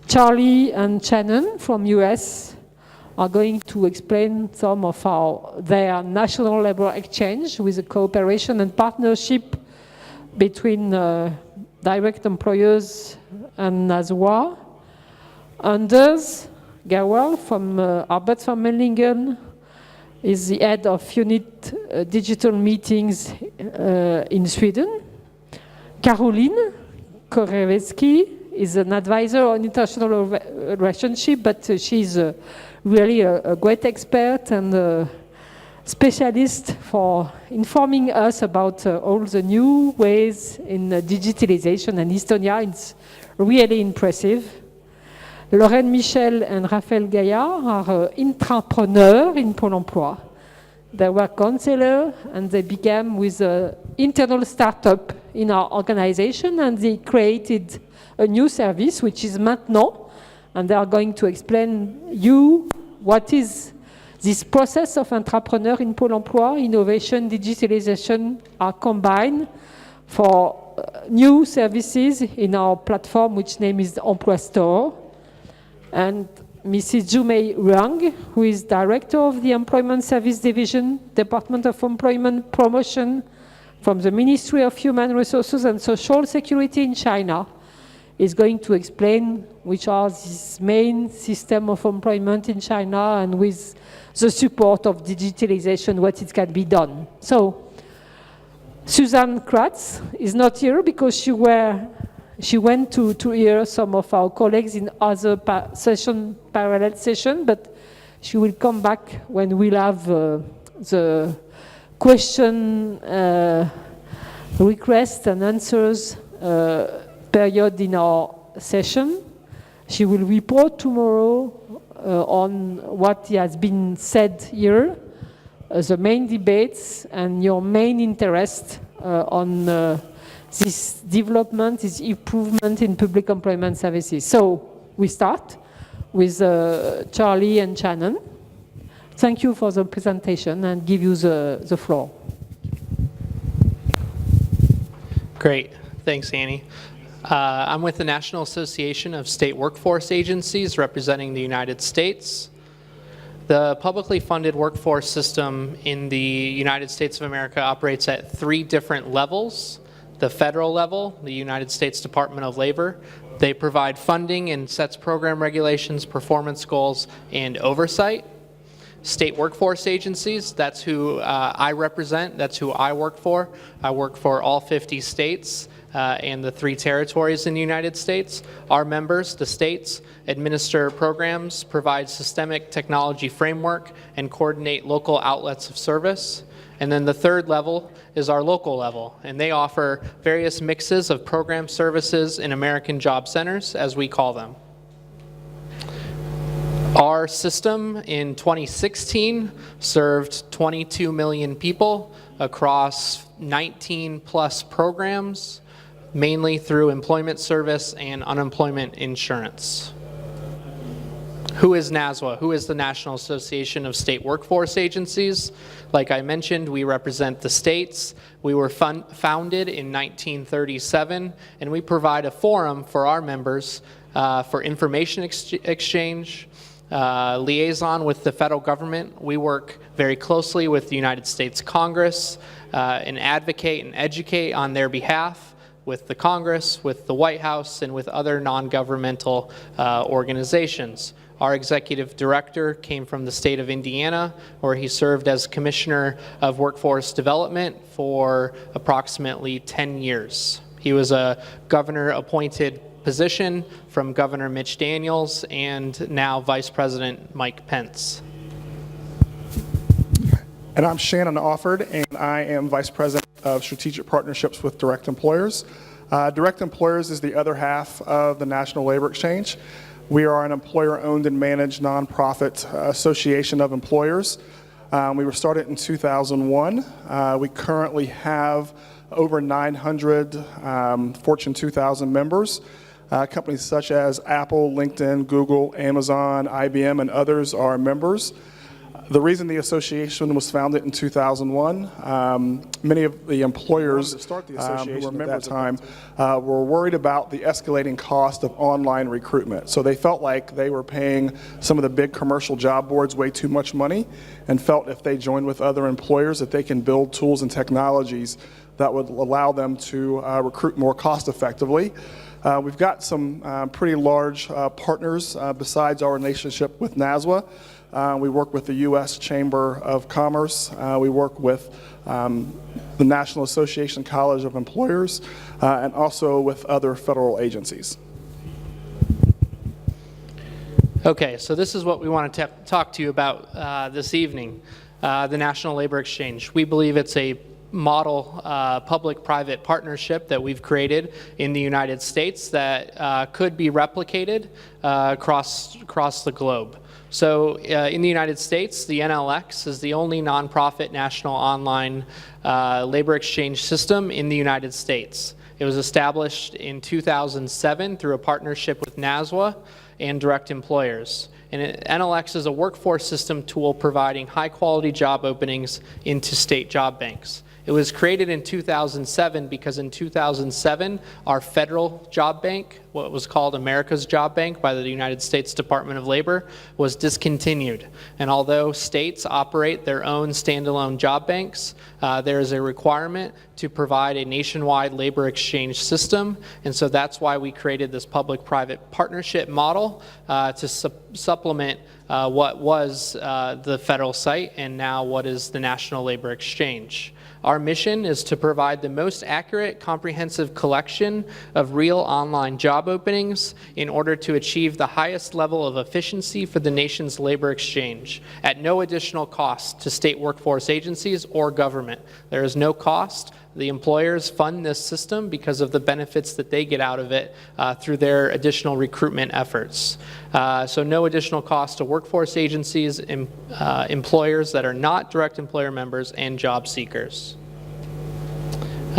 Charlie and Shannon from US are going to explain some of their national labor exchange with a cooperation and partnership between direct employers and NASWA. Anders Gerwal from Arbets van Meiningen is the head of unit digital meetings in Sweden. Caroline Korewski is an advisor on international relationship, but she's really a great expert and a specialist for informing us about all the new ways in digitalization, and Estonia is really impressive. Lorraine Michel and Raphaël Gaillard are intrapreneurs in Pôle emploi. They were counselors and they began with an internal startup in our organization, and they created a new service which is Maintenant, and they are going to explain you what is this process of entrepreneur in Pôle emploi. Innovation, digitalization are combined for new services in our platform, which name is the Emploi Store. And Mrs. Jumei Ruang, who is Director of the Employment Service Division, Department of Employment Promotion from the Ministry of Human Resources and Social Security in China, is going to explain which are these main system of employment in China, and with the support of digitalization, what it can be done. So, Suzanne Kratz is not here because she went to hear some of our colleagues in other parallel session, but she will come back when we'll have the question request and answers period in our session. She will report tomorrow on what has been said here, the main debates and your main interest on this development, this improvement in public employment services. So we start with Charlie and Shannon. Thank you for the presentation and give you the floor. Great, thanks Annie. I'm with the National Association of State Workforce Agencies representing the United States. The publicly funded workforce system in the United States of America operates at 3 different levels. The federal level, the United States Department of Labor, they provide funding and sets program regulations, performance goals, and oversight. State workforce agencies, that's who I represent, that's who I work for. I work for all 50 states and the 3 territories in the United States. Our members, the states, administer programs, provide systemic technology framework, and coordinate local outlets of service. And then the 3rd level is our local level, and they offer various mixes of program services in American job centers, as we call them. Our system in 2016 served 22 million people across 19 plus programs, mainly through employment service and unemployment insurance. Who is NASWA? Who is the National Association of State Workforce Agencies? Like I mentioned, we represent the states. We were founded in 1937, and we provide a forum for our members for information exchange, liaison with the federal government. We work very closely with the United States Congress and advocate and educate on their behalf with the Congress, with the White House, and with other non-governmental organizations. Our executive director came from the state of Indiana, where he served as Commissioner of Workforce Development for approximately 10 years. He was a governor-appointed position from Governor Mitch Daniels and now Vice President Mike Pence. And I'm Shannon Offord, and I am Vice President of Strategic Partnerships with Direct Employers. Direct Employers is the other half of the National Labor Exchange. We are an employer-owned and managed nonprofit association of employers. We were started in 2001. We currently have over 900 Fortune 2000 members. Companies such as Apple, LinkedIn, Google, Amazon, IBM, and others are members. The reason the association was founded in 2001, many of the employers who were members at that time were worried about the escalating cost of online recruitment. So they felt like they were paying some of the big commercial job boards way too much money, and felt if they joined with other employers that they can build tools and technologies that would allow them to recruit more cost effectively. We've got some pretty large partners besides our relationship with NASWA. We work with the U.S. Chamber of Commerce. We work with the National Association College of Employers, and also with other federal agencies. Okay, so this is what we want to talk to you about this evening, the National Labor Exchange. We believe it's a model public-private partnership that we've created in the United States that could be replicated across the globe. So in the United States, the NLX is the only nonprofit national online labor exchange system in the United States. It was established in 2007 through a partnership with NASWA and direct employers. And NLX is a workforce system tool providing high-quality job openings into state job banks. It was created in 2007 because in 2007, our federal job bank, what was called America's Job Bank by the United States Department of Labor, was discontinued. And although states operate their own standalone job banks, there is a requirement to provide a nationwide labor exchange system. And so that's why we created this public-private partnership model to supplement what was the federal site and now what is the National Labor Exchange. Our mission is to provide the most accurate, comprehensive collection of real online job openings in order to achieve the highest level of efficiency for the nation's labor exchange at no additional cost to state workforce agencies or government. There is no cost. The employers fund this system because of the benefits that they get out of it through their additional recruitment efforts. So no additional cost to workforce agencies, employers that are not direct employer members, and job seekers.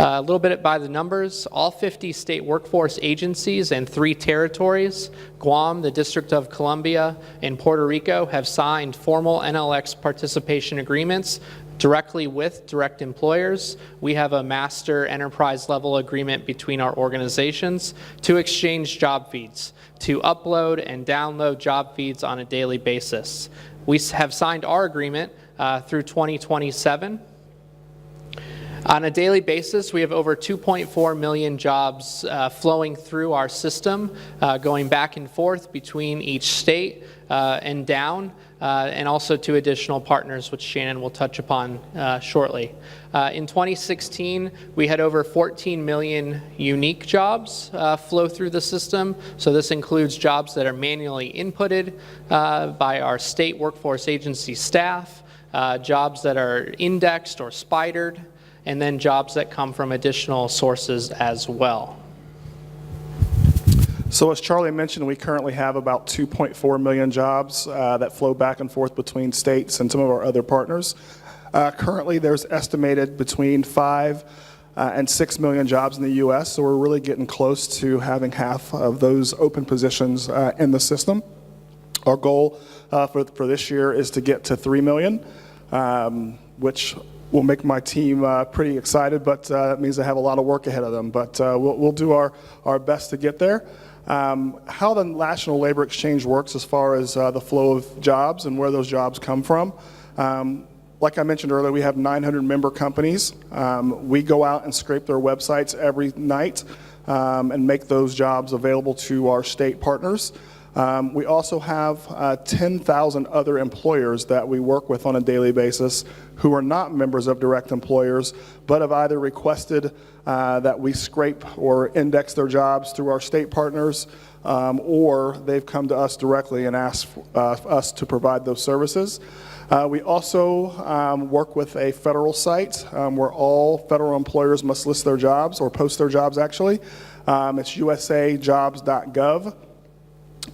A little bit by the numbers, all 50 state workforce agencies and 3 territories, Guam, the District of Columbia, and Puerto Rico, have signed formal NLX participation agreements directly with direct employers. We have a master enterprise level agreement between our organizations to exchange job feeds, to upload and download job feeds on a daily basis. We have signed our agreement through 2027. On a daily basis, we have over 2.4 million jobs flowing through our system, going back and forth between each state and down, and also to additional partners, which Shannon will touch upon shortly. In 2016, we had over 14 million unique jobs flow through the system. So this includes jobs that are manually inputted by our state workforce agency staff, jobs that are indexed or spidered, and then jobs that come from additional sources as well. So as Charlie mentioned, we currently have about 2.4 million jobs that flow back and forth between states and some of our other partners. Currently, there's estimated between 5 and 6 million jobs in the U.S., so we're really getting close to having half of those open positions in the system. Our goal for this year is to get to 3 million, which will make my team pretty excited, but that means they have a lot of work ahead of them. But we'll do our best to get there. How the National Labor Exchange works as far as the flow of jobs and where those jobs come from. Like I mentioned earlier, we have 900 member companies. We go out and scrape their websites every night and make those jobs available to our state partners. We also have 10,000 other employers that we work with on a daily basis who are not members of direct employers, but have either requested that we scrape or index their jobs through our state partners, or they've come to us directly and asked us to provide those services. We also work with a federal site where all federal employers must list their jobs, or post their jobs actually. It's usajobs.gov.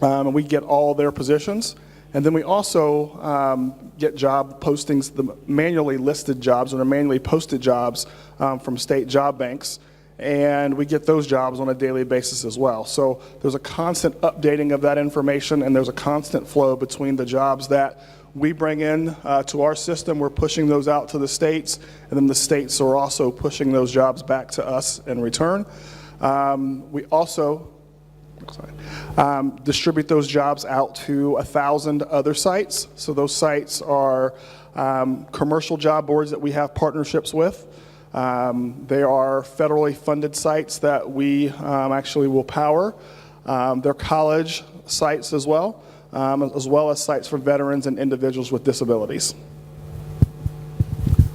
And we get all their positions. And then we also get job postings, the manually listed jobs or manually posted jobs from state job banks. And we get those jobs on a daily basis as well. So there's a constant updating of that information, and there's a constant flow between the jobs that we bring in to our system. We're pushing those out to the states, and then the states are also pushing those jobs back to us in return. We also distribute those jobs out to 1,000 other sites. So those sites are commercial job boards that we have partnerships with. They are federally funded sites that we actually will power. They're college sites as well as sites for veterans and individuals with disabilities.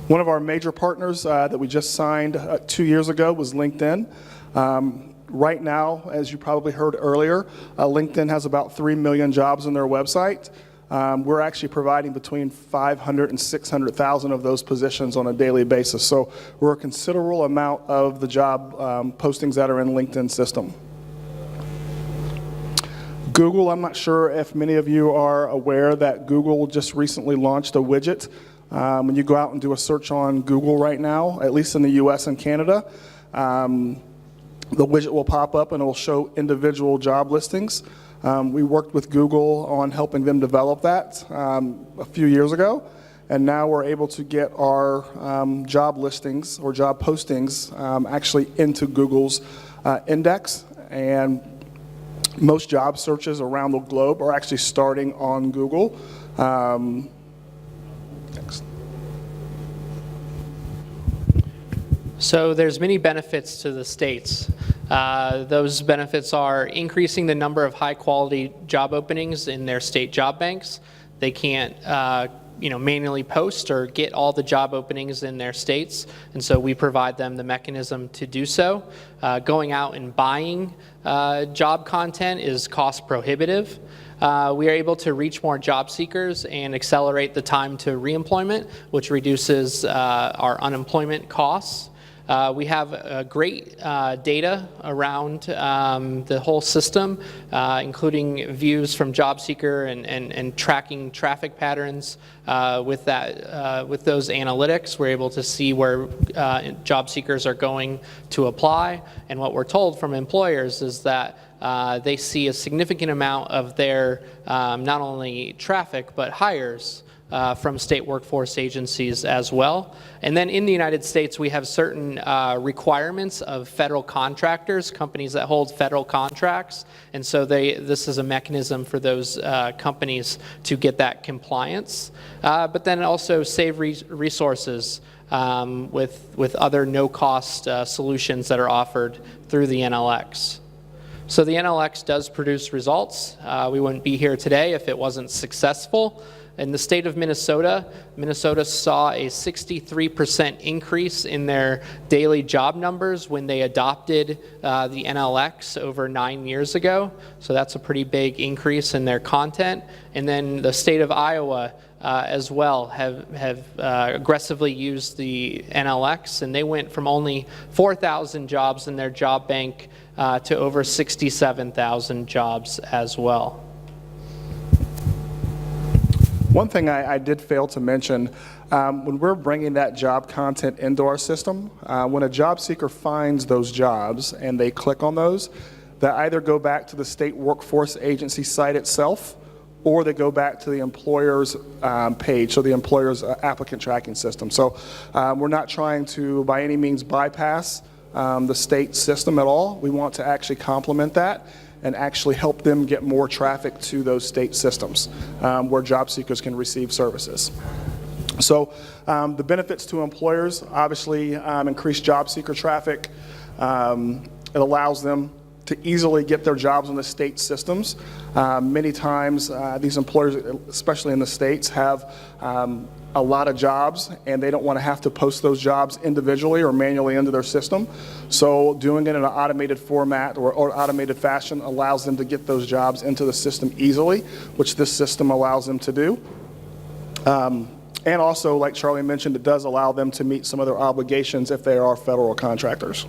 One of our major partners that we just signed 2 years ago was LinkedIn. Right now, as you probably heard earlier, LinkedIn has about 3 million jobs on their website. We're actually providing between 500 and 600,000 of those positions on a daily basis. So we're a considerable amount of the job postings that are in LinkedIn system. Google, I'm not sure if many of you are aware that Google just recently launched a widget. When you go out and do a search on Google right now, at least in the US and Canada, the widget will pop up and it will show individual job listings. We worked with Google on helping them develop that a few years ago, and now we're able to get our job listings or job postings actually into Google's index, and most job searches around the globe are actually starting on Google. Next. So there's many benefits to the states. Those benefits are increasing the number of high-quality job openings in their state job banks. They can't manually post or get all the job openings in their states, and so we provide them the mechanism to do so. Going out and buying job content is cost prohibitive. We are able to reach more job seekers and accelerate the time to reemployment, which reduces our unemployment costs. We have great data around the whole system, including views from job seeker and tracking traffic patterns. With those analytics, we're able to see where job seekers are going to apply. And what we're told from employers is that they see a significant amount of their not only traffic but hires from state workforce agencies as well. And then in the United States, we have certain requirements of federal contractors, companies that hold federal contracts. And so this is a mechanism for those companies to get that compliance. But then also save resources with other no-cost solutions that are offered through the NLX. So the NLX does produce results. We wouldn't be here today if it wasn't successful. In the state of Minnesota, Minnesota saw a 63% increase in their daily job numbers when they adopted the NLX over 9 years ago. So that's a pretty big increase in their content. And then the state of Iowa as well have aggressively used the NLX, and they went from only 4,000 jobs in their job bank to over 67,000 jobs as well. One thing I did fail to mention, when we're bringing that job content into our system, when a job seeker finds those jobs and they click on those, they either go back to the state workforce agency site itself, or they go back to the employer's page, so the employer's applicant tracking system. So we're not trying to, by any means, bypass the state system at all. We want to actually complement that and actually help them get more traffic to those state systems where job seekers can receive services. So the benefits to employers, obviously increased job seeker traffic. It allows them to easily get their jobs in the state systems. Many times these employers, especially in the states, have a lot of jobs, and they don't want to have to post those jobs individually or manually into their system. So doing it in an automated format or automated fashion allows them to get those jobs into the system easily, which this system allows them to do. And also, like Charlie mentioned, it does allow them to meet some of their obligations if they are federal contractors.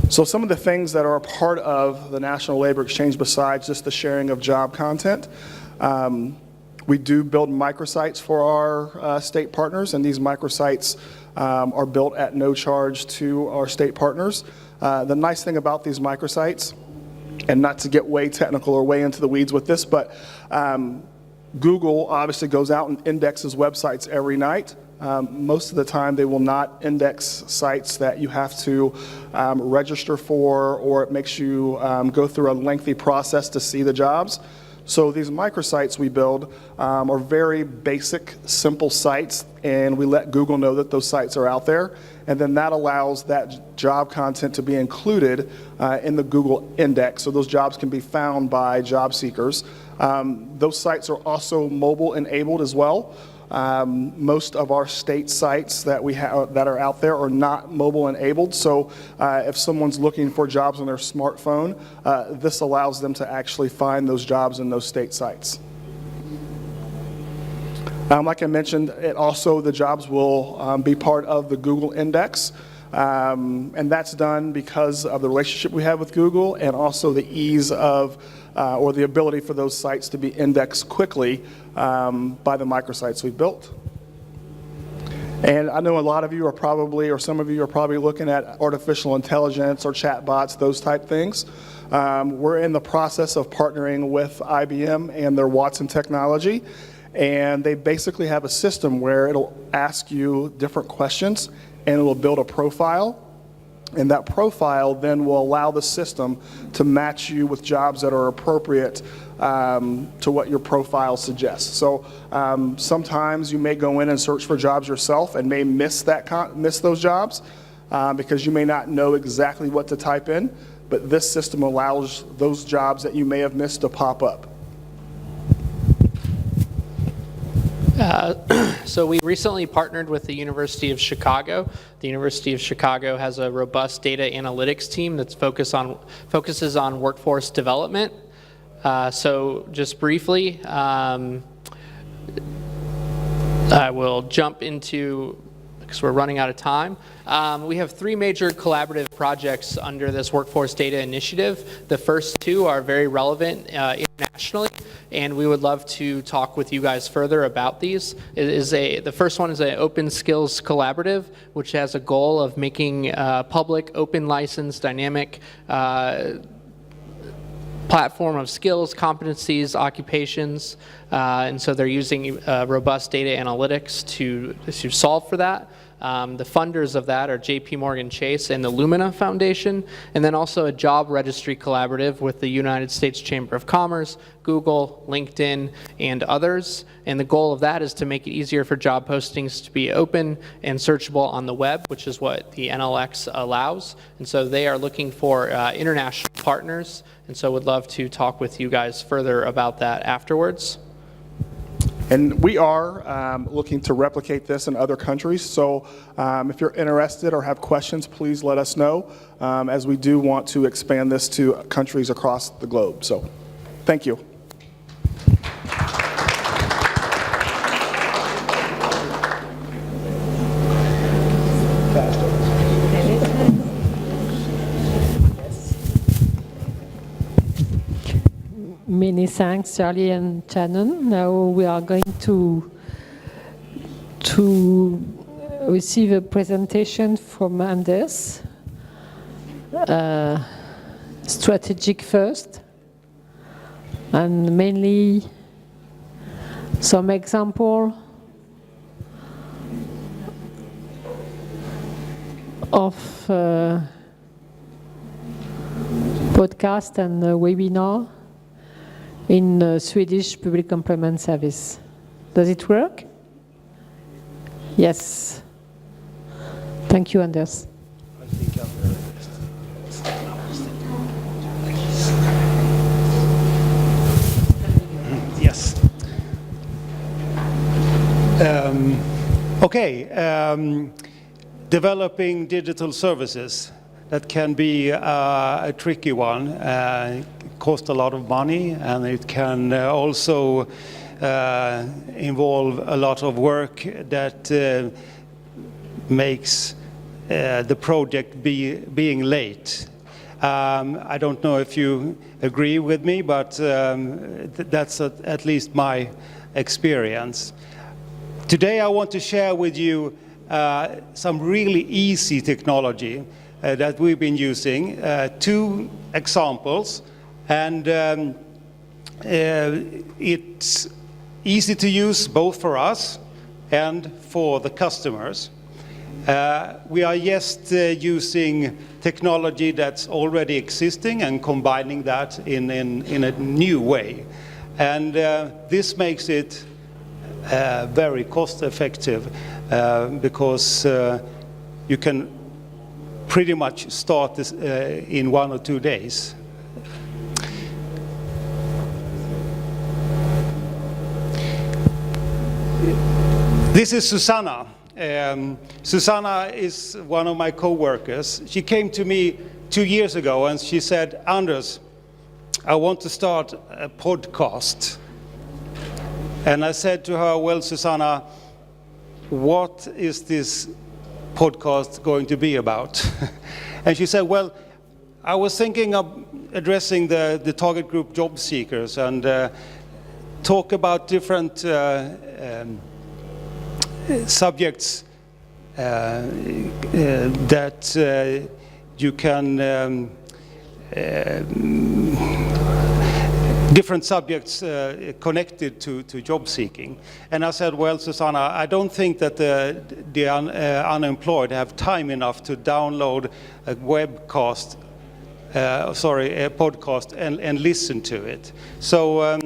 So some of the things that are a part of the National Labor Exchange besides just the sharing of job content, we do build microsites for our state partners, and these microsites are built at no charge to our state partners. The nice thing about these microsites, and not to get way technical or way into the weeds with this, but Google obviously goes out and indexes websites every night. Most of the time they will not index sites that you have to register for, or it makes you go through a lengthy process to see the jobs. So these microsites we build are very basic, simple sites, and we let Google know that those sites are out there, and then that allows that job content to be included in the Google index, so those jobs can be found by job seekers. Those sites are also mobile enabled as well. Most of our state sites that we have that are out there are not mobile enabled, so if someone's looking for jobs on their smartphone, this allows them to actually find those jobs in those state sites. Like I mentioned, the jobs will be part of the Google index, and that's done because of the relationship we have with Google, and also the ease of or the ability for those sites to be indexed quickly by the microsites we've built. And I know a lot of you are probably, or some of you are probably looking at artificial intelligence or chatbots, those type things. We're in the process of partnering with IBM and their Watson technology, and they basically have a system where it'll ask you different questions and it'll build a profile. And that profile then will allow the system to match you with jobs that are appropriate to what your profile suggests. So sometimes you may go in and search for jobs yourself and may miss those jobs because you may not know exactly what to type in, but this system allows those jobs that you may have missed to pop up. So we recently partnered with the University of Chicago. The University of Chicago has a robust data analytics team that focuses on workforce development. So just briefly, I will jump into, because we're running out of time. We have 3 major collaborative projects under this Workforce Data Initiative. The first 2 are very relevant internationally, and we would love to talk with you guys further about these. The first one is an Open Skills Collaborative, which has a goal of making public, open license, dynamic platform of skills, competencies, occupations, and so they're using robust data analytics to solve for that. The funders of that are JP Morgan Chase and the Lumina Foundation, and then also a job registry collaborative with the United States Chamber of Commerce, Google, LinkedIn, and others. And the goal of that is to make it easier for job postings to be open and searchable on the web, which is what the NLX allows. And so they are looking for international partners, and so would love to talk with you guys further about that afterwards. And we are looking to replicate this in other countries, so if you're interested or have questions, please let us know, as we do want to expand this to countries across the globe. So, thank you. Many thanks, Charlie and Shannon. Now we are going to receive a presentation from Anders. Strategic first, and mainly some example of podcast and webinar in Swedish Public Employment Service. Does it work? Yes. Thank you, Anders. Yes. Developing digital services, that can be a tricky one. Cost a lot of money, and it can also involve a lot of work that makes the project being late. I don't know if you agree with me, but that's at least my experience. Today I want to share with you some really easy technology that we've been using, 2 examples, and it's easy to use both for us and for the customers. We are just using technology that's already existing and combining that in a new way. And this makes it very cost effective because you can pretty much start this in 1 or 2 days. This is Susanna. Susanna is one of my co-workers. She came to me 2 years ago and she said, Anders, I want to start a podcast. And I said to her, well, Susanna, what is this podcast going to be about? And she said, well, I was thinking of addressing the target group job seekers and talk about different subjects that you can different subjects connected to job seeking. And I said, well, Susanna, I don't think that the unemployed have time enough to download a webcast, a podcast and listen to it. So,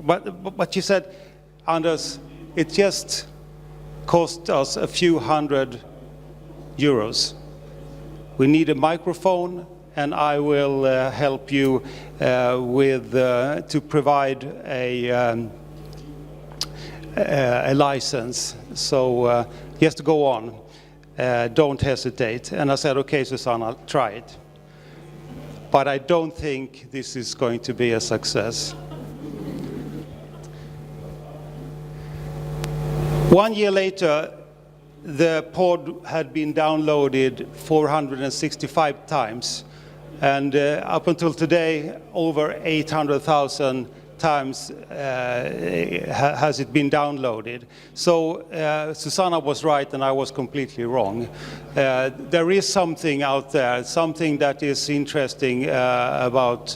but she said, Anders, it just cost us a few €100. We need a microphone, and I will help you to provide a license. So just go on, don't hesitate. And I said, okay, Susanna, try it. But I don't think this is going to be a success. 1 year later, the pod had been downloaded 465 times. And up until today, over 800,000 times has it been downloaded. So Susanna was right and I was completely wrong. There is something out there, something that is interesting about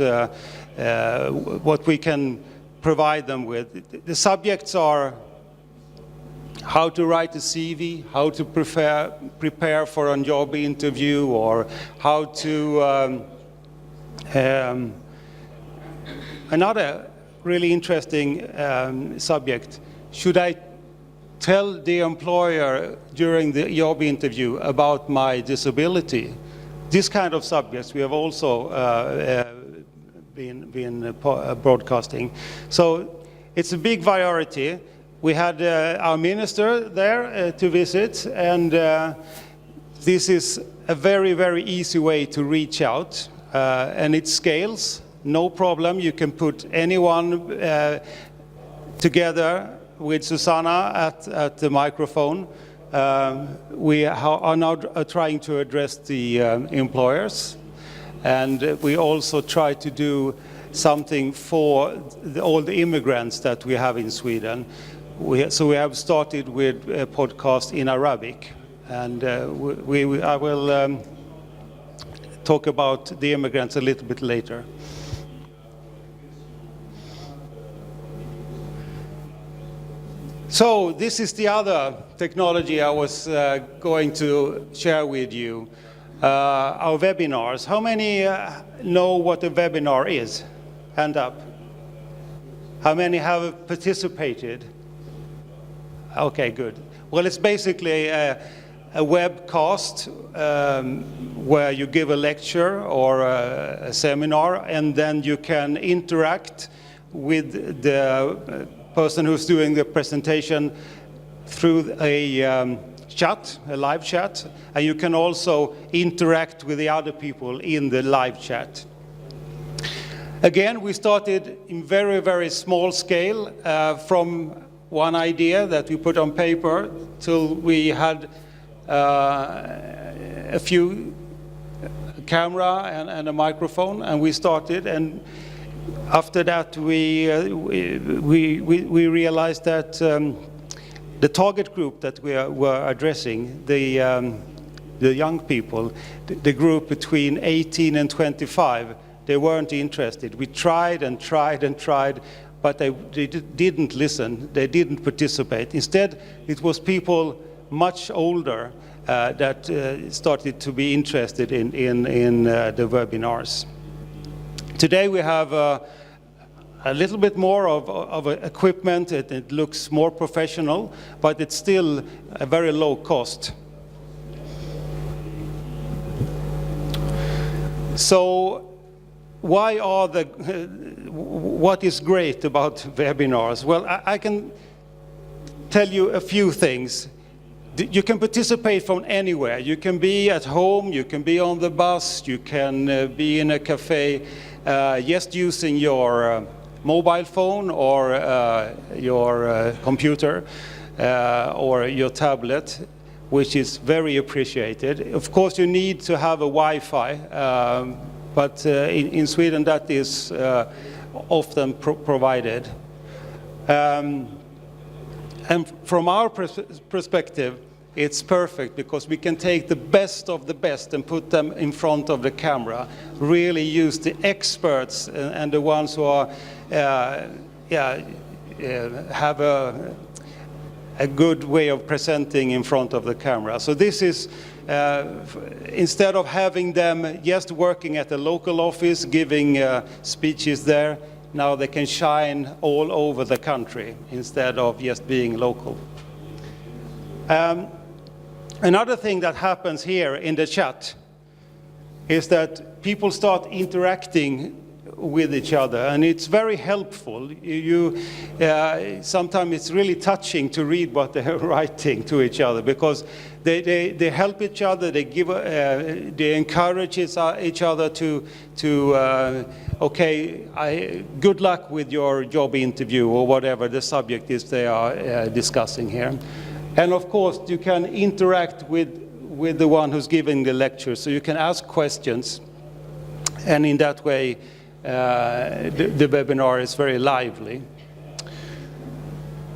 what we can provide them with. The subjects are how to write a CV, how to prepare for a job interview, or how to... another really interesting subject, should I tell the employer during the job interview about my disability? This kind of subjects we have also been broadcasting. So it's a big variety. We had our minister there to visit, and this is a very, very easy way to reach out, and it scales, no problem. You can put anyone together with Susanna at the microphone. We are now trying to address the employers, and we also try to do something for all the immigrants that we have in Sweden. So we have started with a podcast in Arabic, and I will talk about the immigrants a little bit later. So this is the other technology I was going to share with you, our webinars. How many know what a webinar is? Hand up. How many have participated? Okay, good. Well, it's basically a webcast where you give a lecture or a seminar, and then you can interact with the person who's doing the presentation through a chat, a live chat, and you can also interact with the other people in the live chat. Again, we started in very, very small scale from one idea that we put on paper till we had a few camera and a microphone, and we started. And after that, we realized that the target group that we were addressing, the young people, the group between 18 and 25, they weren't interested. We tried and tried and tried, but they didn't listen, they didn't participate. Instead, it was people much older that started to be interested in the webinars. Today we have a little bit more of equipment. It looks more professional, but it's still a very low cost. So why are what is great about webinars? Well, I can tell you a few things. You can participate from anywhere. You can be at home, you can be on the bus, you can be in a cafe, just using your mobile phone or your computer or your tablet, which is very appreciated. Of course, you need to have a Wi-Fi, but in Sweden that is often provided. And from our perspective, it's perfect because we can take the best of the best and put them in front of the camera. Really use the experts and the ones who are have a good way of presenting in front of the camera. So this is, instead of having them just working at the local office, giving speeches there, now they can shine all over the country instead of just being local. Another thing that happens here in the chat is that people start interacting with each other, and it's very helpful. Sometimes it's really touching to read what they're writing to each other, because they help each other, they encourage each other to okay, good luck with your job interview or whatever the subject is they are discussing here. And of course, you can interact with the one who's giving the lecture, so you can ask questions, and in that way, the webinar is very lively.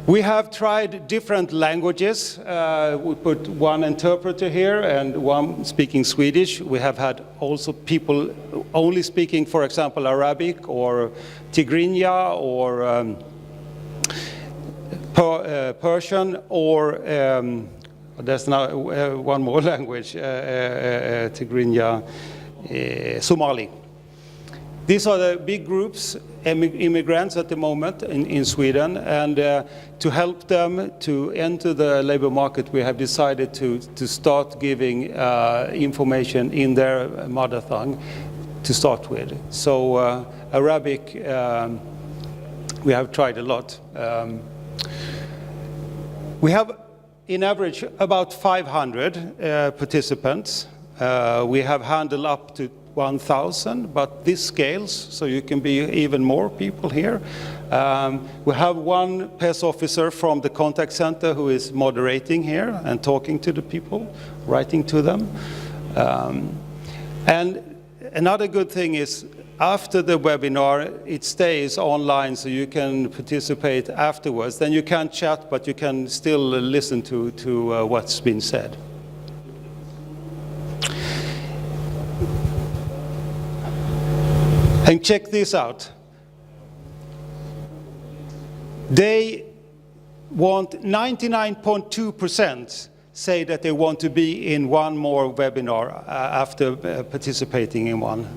We have tried different languages. We put one interpreter here and one speaking Swedish. We have had also people only speaking, for example, Arabic or Tigrinya or Persian, or there's now one more language, Tigrinya, Somali. These are the big groups, immigrants at the moment in Sweden, and to help them to enter the labor market, we have decided to start giving information in their mother tongue to start with. So Arabic, we have tried a lot. We have, in average, about 500 participants. We have handled up to 1,000, but this scales, so you can be even more people here. We have one PES officer from the contact center who is moderating here and talking to the people, writing to them. And another good thing is, after the webinar, it stays online, so you can participate afterwards. Then you can't chat, but you can still listen to what's been said. And check this out. They want 99.2% say that they want to be in one more webinar after participating in one.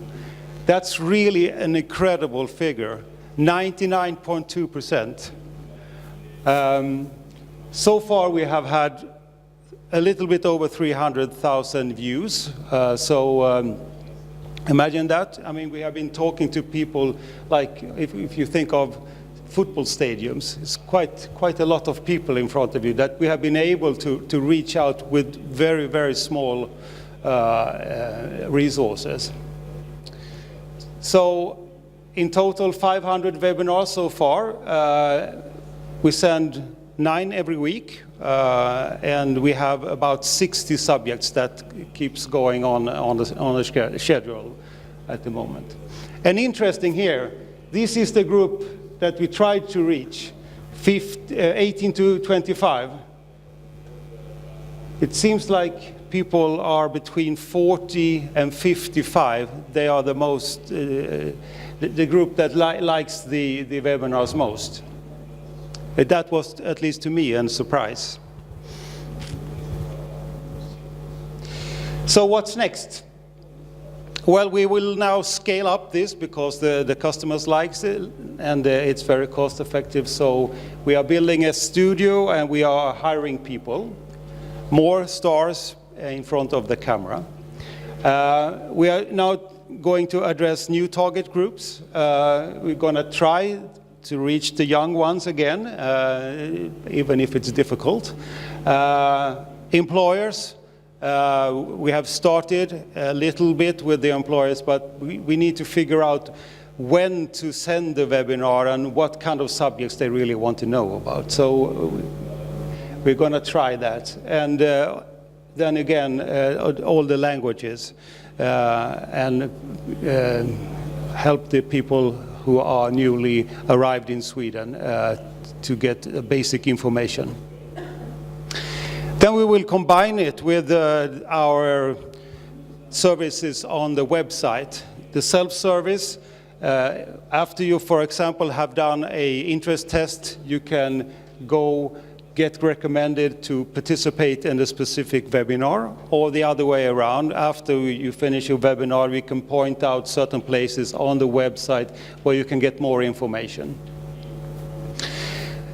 That's really an incredible figure, 99.2%. So far we have had a little bit over 300,000 views. Imagine that. I mean, we have been talking to people, like if you think of football stadiums, it's quite a lot of people in front of you that we have been able to reach out with very, very small resources. So in total, 500 webinars so far. We send 9 every week, and we have about 60 subjects that keeps going on the schedule at the moment. And interesting here, this is the group that we tried to reach, 18 to 25. It seems like people are between 40 and 55. They are the most the group that likes the webinars most. That was, at least to me, a surprise. So what's next? Well, we will now scale up this because the customers likes it, and it's very cost effective. So we are building a studio and we are hiring people, more stars in front of the camera. We are now going to address new target groups. We're going to try to reach the young ones again, even if it's difficult. Employers. We have started a little bit with the employers, but we need to figure out when to send the webinar and what kind of subjects they really want to know about. So we're going to try that. And then again, all the languages and help the people who are newly arrived in Sweden to get basic information. Then we will combine it with our services on the website. The self-service, after you, for example, have done an interest test, you can go get recommended to participate in a specific webinar, or the other way around. After you finish your webinar, we can point out certain places on the website where you can get more information.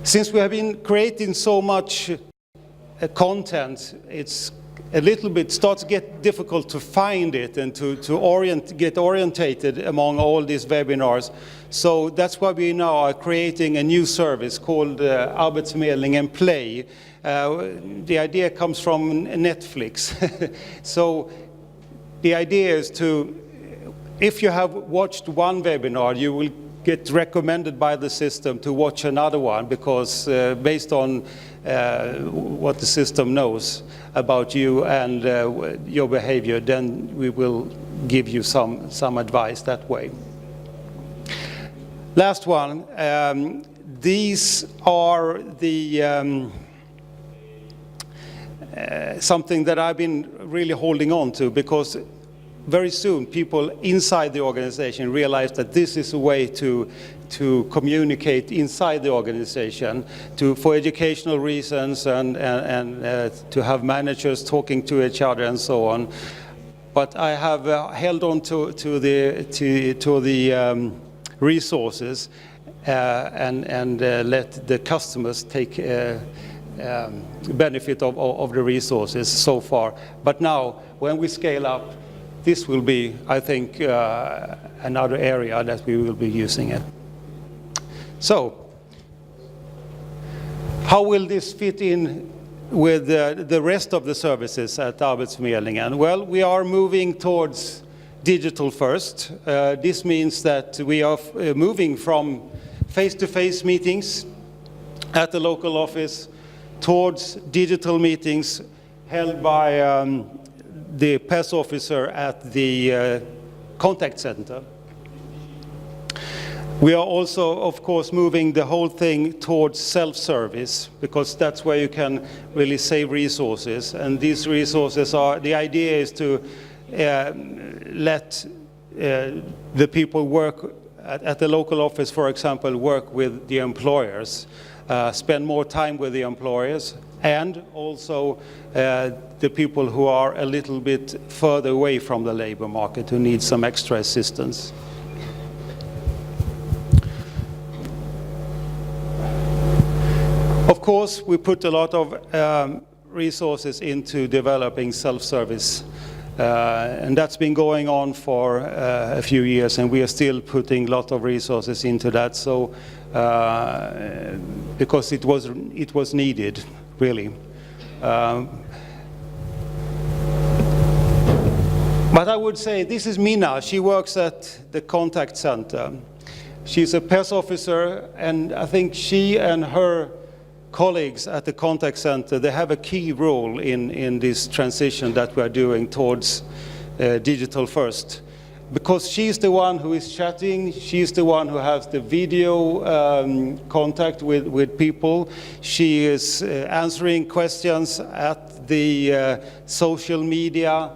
Since we have been creating so much content, it's a little bit starts to get difficult to find it and to get orientated among all these webinars. So that's why we now are creating a new service called Arbetsförmedling and Play. The idea comes from Netflix. So the idea is to, if you have watched one webinar, you will get recommended by the system to watch another one, because based on what the system knows about you and your behavior, then we will give you some advice that way. Last one, these are the something that I've been really holding on to, because very soon people inside the organization realize that this is a way to communicate inside the organization for educational reasons and to have managers talking to each other and so on. But I have held on to the resources and let the customers take benefit of the resources so far. But now, when we scale up, this will be, I think, another area that we will be using it. So, how will this fit in with the rest of the services at Arbetsförmedlingen? Well, we are moving towards digital first. This means that we are moving from face-to-face meetings at the local office towards digital meetings held by the PES officer at the contact center. We are also, of course, moving the whole thing towards self-service, because that's where you can really save resources. And these resources are, the idea is to let the people work at the local office, for example, work with the employers, spend more time with the employers, and also the people who are a little bit further away from the labor market, who need some extra assistance. Of course, we put a lot of resources into developing self-service, and that's been going on for a few years, and we are still putting a lot of resources into that. So, because it was needed, really. But I would say, this is Mina. She works at the contact center. She's a PES officer, and I think she and her colleagues at the contact center, they have a key role in this transition that we are doing towards digital first. Because she's the one who is chatting, she's the one who has the video contact with people, she is answering questions at the social media,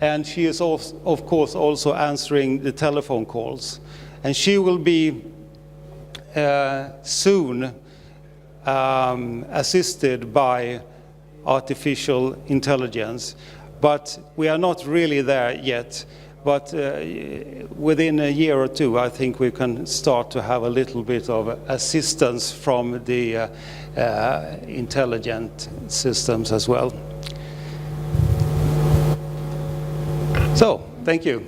and she is, of course, also answering the telephone calls. and she will be soon assisted by artificial intelligence. But we are not really there yet. But within a year or two, I think we can start to have a little bit of assistance from the intelligent systems as well. So, thank you.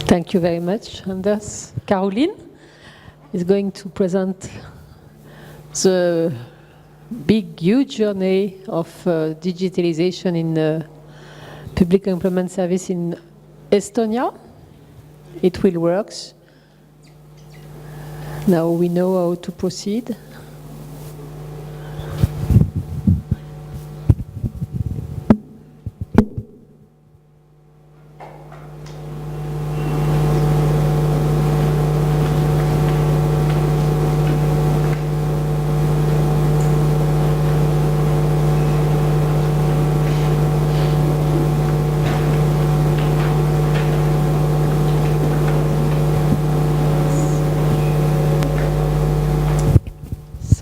Thank you very much, Anders. Caroline is going to present the big, huge journey of digitalization in public employment service in Estonia. It will work. Now we know how to proceed.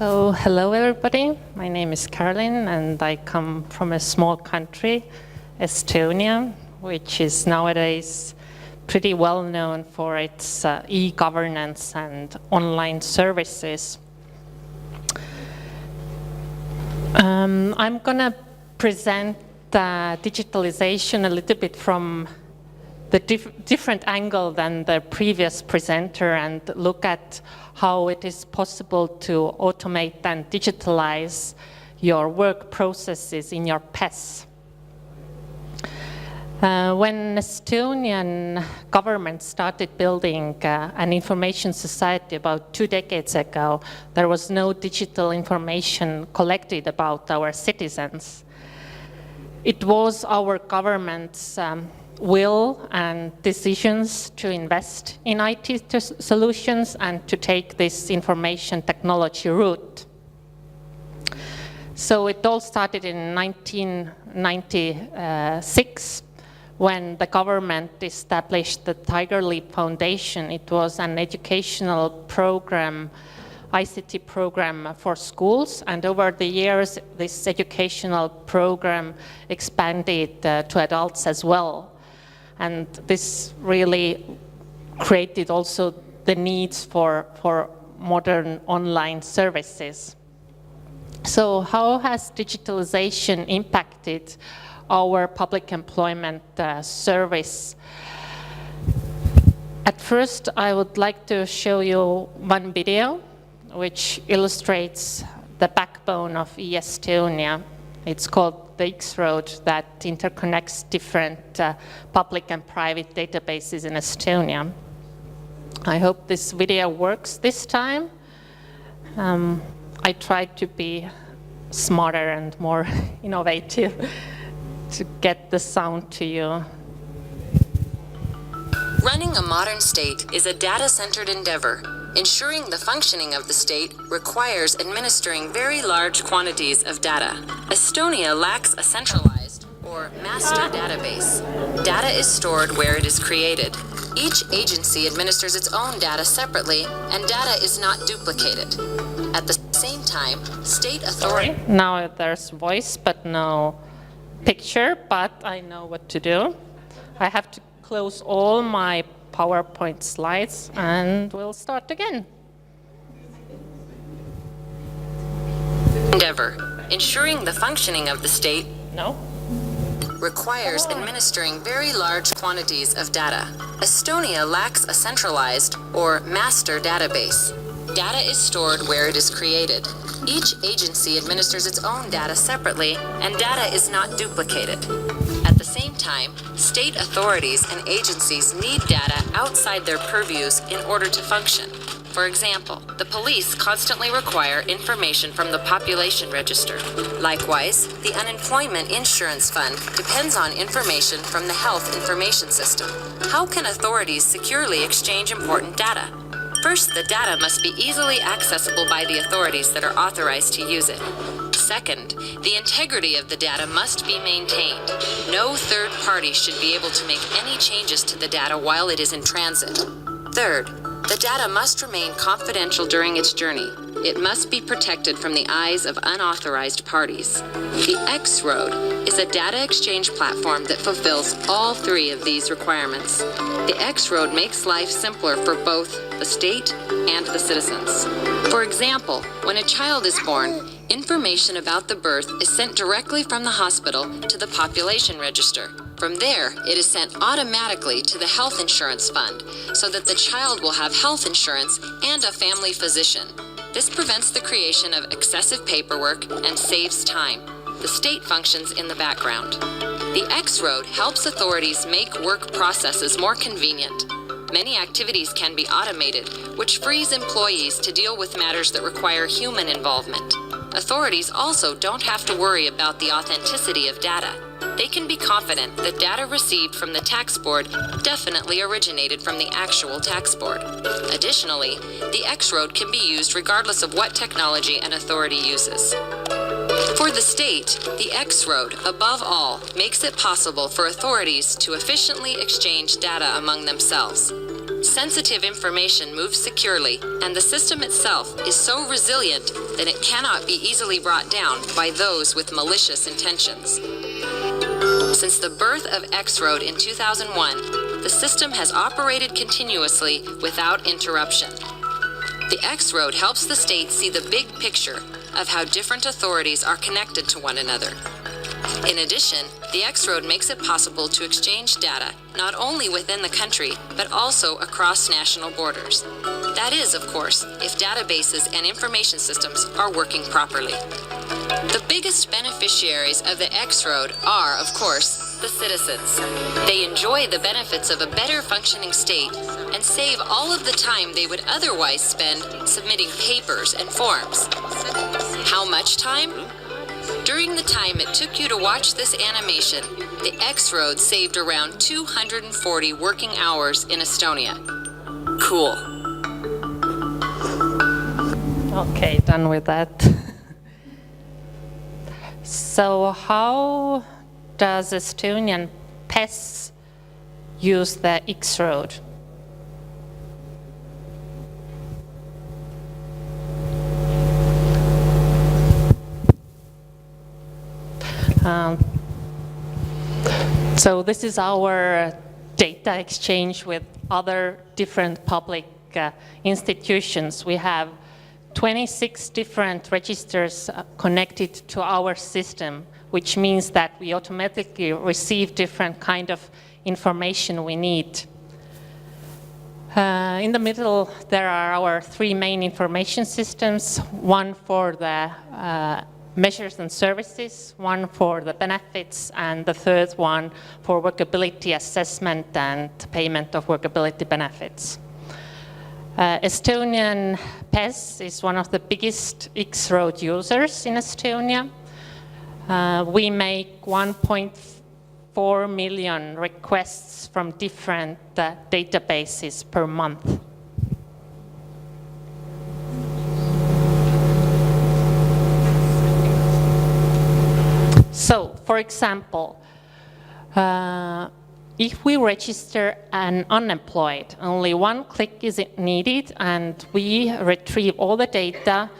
So, hello everybody, my name is Caroline and I come from a small country, Estonia, which is nowadays pretty well known for its e-governance and online services. I'm gonna present digitalization a little bit from the different angle than the previous presenter and look at how it is possible to automate and digitalize your work processes in your PES. When Estonian government started building an information society about 2 decades ago, there was no digital information collected about our citizens. It was our government's will and decisions to invest in IT solutions and to take this information technology route. So it all started in 1996 when the government established the Tiger Leap Foundation. It was an educational program, ICT program for schools, and over the years this educational program expanded to adults as well. And this really created also the needs for modern online services. So how has digitalization impacted our public employment service? At first, I would like to show you one video which illustrates the backbone of eEstonia. It's called the X-Road that interconnects different public and private databases in Estonia. I hope this video works this time. I tried to be smarter and more innovative to get the sound to you. Running a modern state is a data-centered endeavor. Ensuring the functioning of the state requires administering very large quantities of data. Estonia lacks a centralized or master database. Data is stored where it is created. Each agency administers its own data separately, and data is not duplicated. At the same time, state authority... Now there's voice, but no picture, but I know what to do. I have to close all my PowerPoint slides, and we'll start again. Endeavor. Ensuring the functioning of the state requires administering very large quantities of data. Estonia lacks a centralized or master database. Data is stored where it is created. Each agency administers its own data separately, and data is not duplicated. At the same time, state authorities and agencies need data outside their purviews in order to function. For example, the police constantly require information from the population register. Likewise, the unemployment insurance fund depends on information from the health information system. How can authorities securely exchange important data? First, the data must be easily accessible by the authorities that are authorized to use it. Second, the integrity of the data must be maintained. No third party should be able to make any changes to the data while it is in transit. Third, the data must remain confidential during its journey. It must be protected from the eyes of unauthorized parties. The X-Road is a data exchange platform that fulfills all three of these requirements. The X-Road makes life simpler for both the state and the citizens. For example, when a child is born, information about the birth is sent directly from the hospital to the population register. From there, it is sent automatically to the health insurance fund so that the child will have health insurance and a family physician. This prevents the creation of excessive paperwork and saves time. The state functions in the background. The X-Road helps authorities make work processes more convenient. Many activities can be automated, which frees employees to deal with matters that require human involvement. Authorities also don't have to worry about the authenticity of data. They can be confident that data received from the tax board definitely originated from the actual tax board. Additionally, the X-Road can be used regardless of what technology an authority uses. For the state, the X-Road, above all, makes it possible for authorities to efficiently exchange data among themselves. Sensitive information moves securely, and the system itself is so resilient that it cannot be easily brought down by those with malicious intentions. Since the birth of X-Road in 2001, the system has operated continuously without interruption. The X-Road helps the state see the big picture of how different authorities are connected to one another. In addition, the X-Road makes it possible to exchange data not only within the country, but also across national borders. That is, of course, if databases and information systems are working properly. The biggest beneficiaries of the X-Road are, of course, the citizens. They enjoy the benefits of a better functioning state and save all of the time they would otherwise spend submitting papers and forms. How much time? During the time it took you to watch this animation, the X-Road saved around 240 working hours in Estonia. Cool. Okay, done with that. So how does Estonian PES use the X-Road? So this is our data exchange with other different public institutions. We have 26 different registers connected to our system, which means that we automatically receive different kind of information we need. In the middle, there are our three main information systems, one for the measures and services, one for the benefits, and the third one for workability assessment and payment of workability benefits. Estonian PES is one of the biggest X-Road users in Estonia. We make 1.4 million requests from different databases per month. So, for example, if we register an unemployed, only one click is needed and we retrieve all the data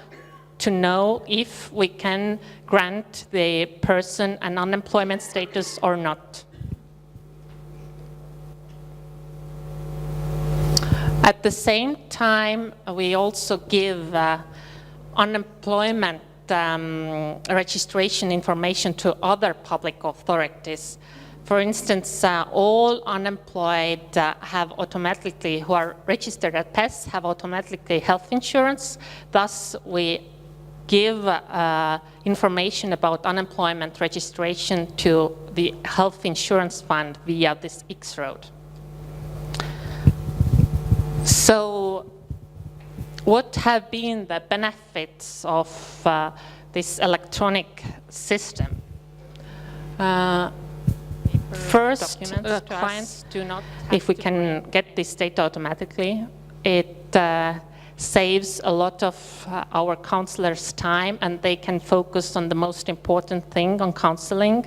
to know if we can grant the person an unemployment status or not. At the same time, we also give unemployment registration information to other public authorities. For instance, all unemployed have automatically, who are registered at PES, have automatically health insurance. Thus, we give information about unemployment registration to the health insurance fund via this X-Road. So, what have been the benefits of this electronic system? First, clients do not if we can get this data automatically. It saves a lot of our counselors' time, and they can focus on the most important thing, on counseling.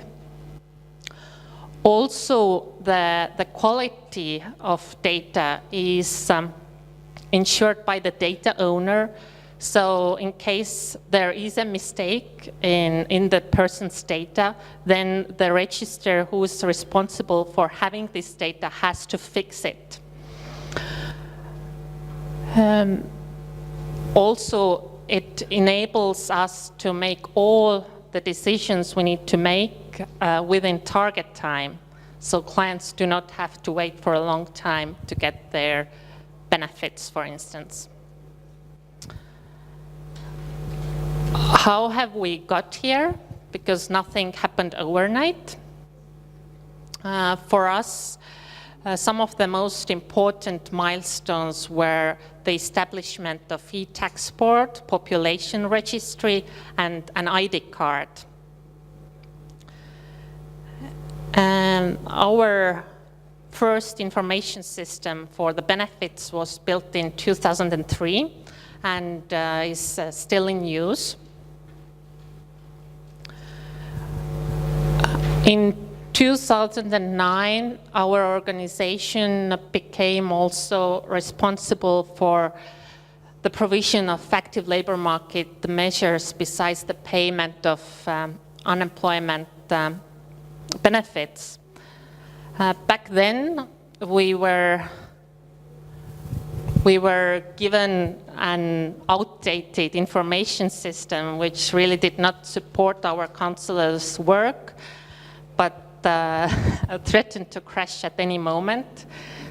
Also, the quality of data is ensured by the data owner. So in case there is a mistake in the person's data, then the register who is responsible for having this data has to fix it. Also, it enables us to make all the decisions we need to make within target time. So clients do not have to wait for a long time to get their benefits, for instance. How have we got here? Because nothing happened overnight. For us, some of the most important milestones were the establishment of e-tax board, population registry, and an ID card. And our first information system for the benefits was built in 2003 and is still in use. In 2009, our organization became also responsible for the provision of active labor market measures besides the payment of unemployment benefits. Back then, we were given an outdated information system which really did not support our counselors' work, but threatened to crash at any moment.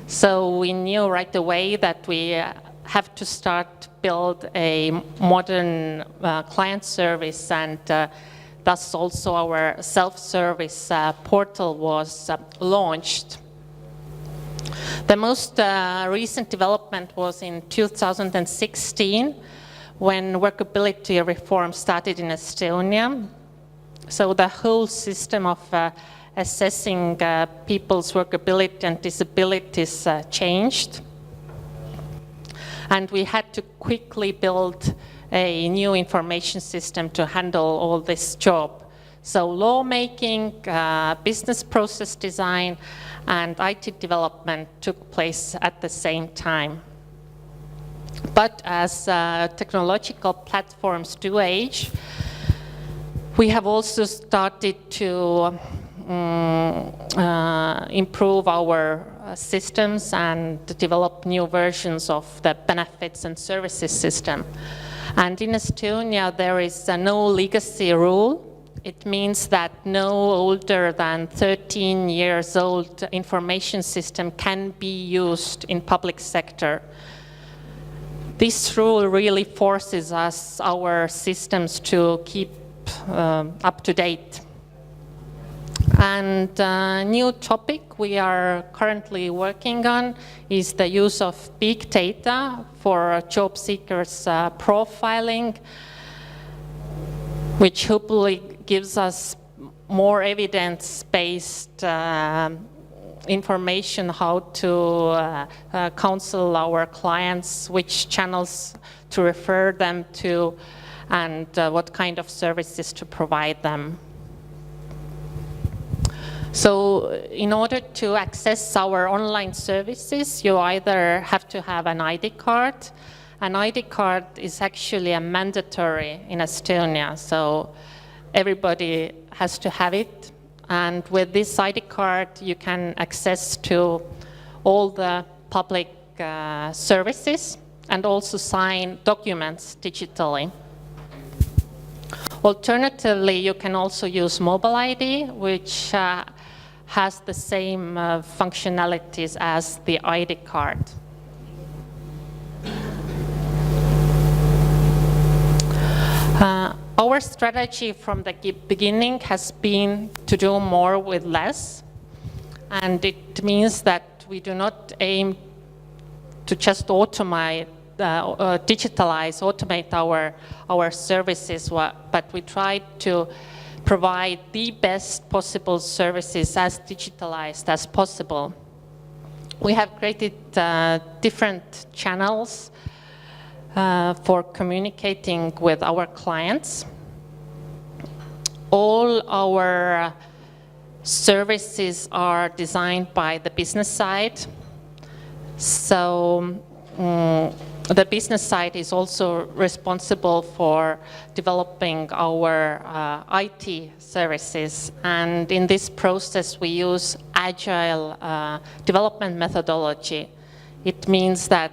So we knew right away that we have to start build a modern client service, and thus also our self-service portal was launched. The most recent development was in 2016 when workability reform started in Estonia. So the whole system of assessing people's workability and disabilities changed. And we had to quickly build a new information system to handle all this job. So lawmaking, business process design, and IT development took place at the same time. But as technological platforms do age, we have also started to improve our systems and develop new versions of the benefits and services system. And in Estonia, there is no legacy rule. It means that no older than 13 years old information system can be used in public sector. This rule really forces us, our systems, to keep up to date. And a new topic we are currently working on is the use of big data for job seekers profiling, which hopefully gives us more evidence-based information how to counsel our clients, which channels to refer them to, and what kind of services to provide them. So in order to access our online services, you either have to have an ID card. An ID card is actually a mandatory in Estonia, so everybody has to have it. And with this ID card, you can access to all the public services and also sign documents digitally. Alternatively, you can also use mobile ID, which has the same functionalities as the ID card. Our strategy from the beginning has been to do more with less, and it means that we do not aim to just automate, automate our services, but we try to provide the best possible services as digitalized as possible. We have created different channels for communicating with our clients. All our services are designed by the business side. So the business side is also responsible for developing our IT services. And in this process, we use agile development methodology. It means that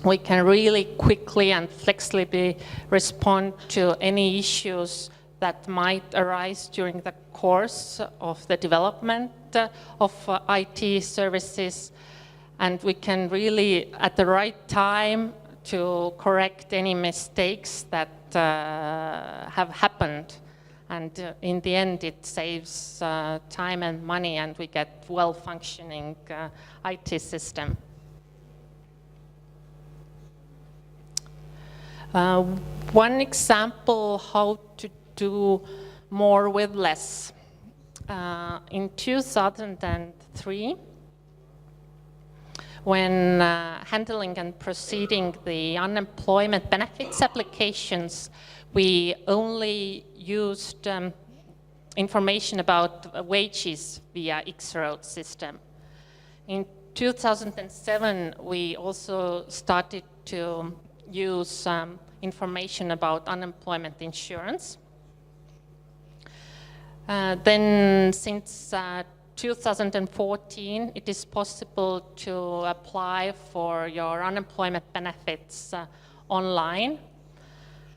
we can really quickly and flexibly respond to any issues that might arise during the course of the development of IT services. And we can really, at the right time, to correct any mistakes that have happened. And in the end, it saves time and money, and we get well-functioning IT system. One example how to do more with less. In 2003, when handling and proceeding the unemployment benefits applications, we only used information about wages via X-Road system. In 2007, we also started to use information about unemployment insurance. Then since 2014, it is possible to apply for your unemployment benefits online.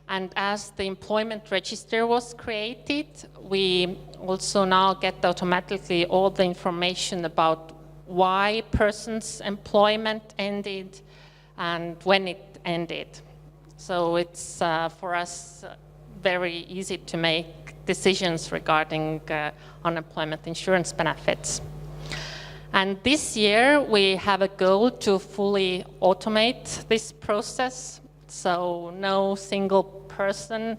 And as the employment register was created, we also now get automatically all the information about why person's employment ended and when it ended. So it's for us very easy to make decisions regarding unemployment insurance benefits. And this year we have a goal to fully automate this process. So no single person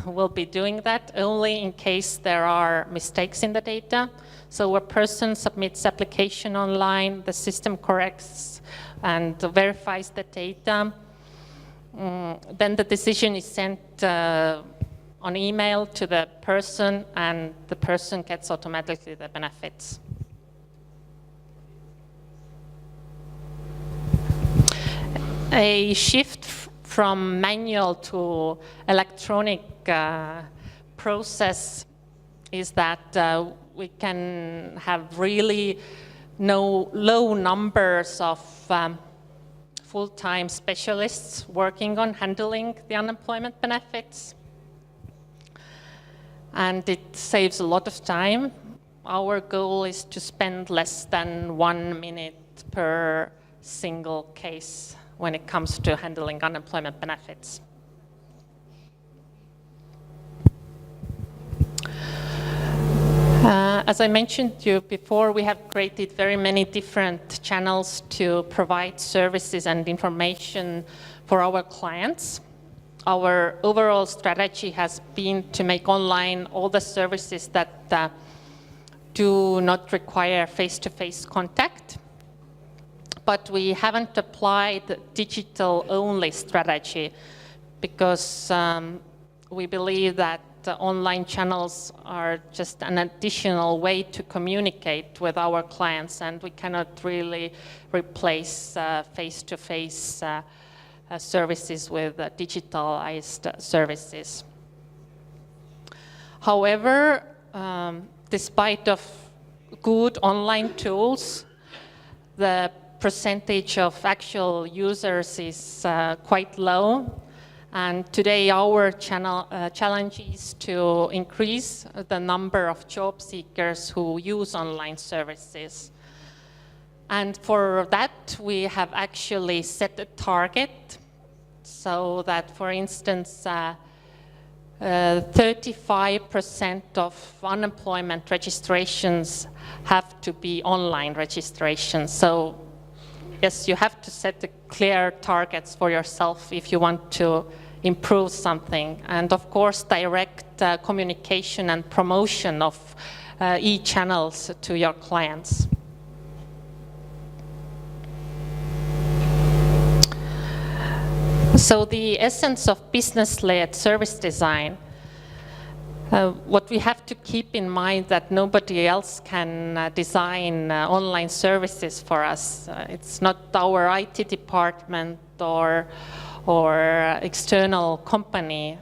will be doing that, only in case there are mistakes in the data. So a person submits application online, the system corrects and verifies the data. Then the decision is sent on email to the person, and the person gets automatically the benefits. A shift from manual to electronic process is that we can have really low numbers of full-time specialists working on handling the unemployment benefits. And it saves a lot of time. Our goal is to spend less than 1 minute per single case when it comes to handling unemployment benefits. As I mentioned to you before, we have created very many different channels to provide services and information for our clients. Our overall strategy has been to make online all the services that do not require face-to-face contact. But we haven't applied digital-only strategy because we believe that online channels are just an additional way to communicate with our clients, and we cannot really replace face-to-face services with digitalized services. However, despite of good online tools, the percentage of actual users is quite low. And today our challenge is to increase the number of job seekers who use online services. And for that, we have actually set a target so that, for instance, 35% of unemployment registrations have to be online registrations. So yes, you have to set the clear targets for yourself if you want to improve something. And of course, direct communication and promotion of e-channels to your clients. So the essence of business-led service design, what we have to keep in mind that nobody else can design online services for us. It's not our IT department or external company,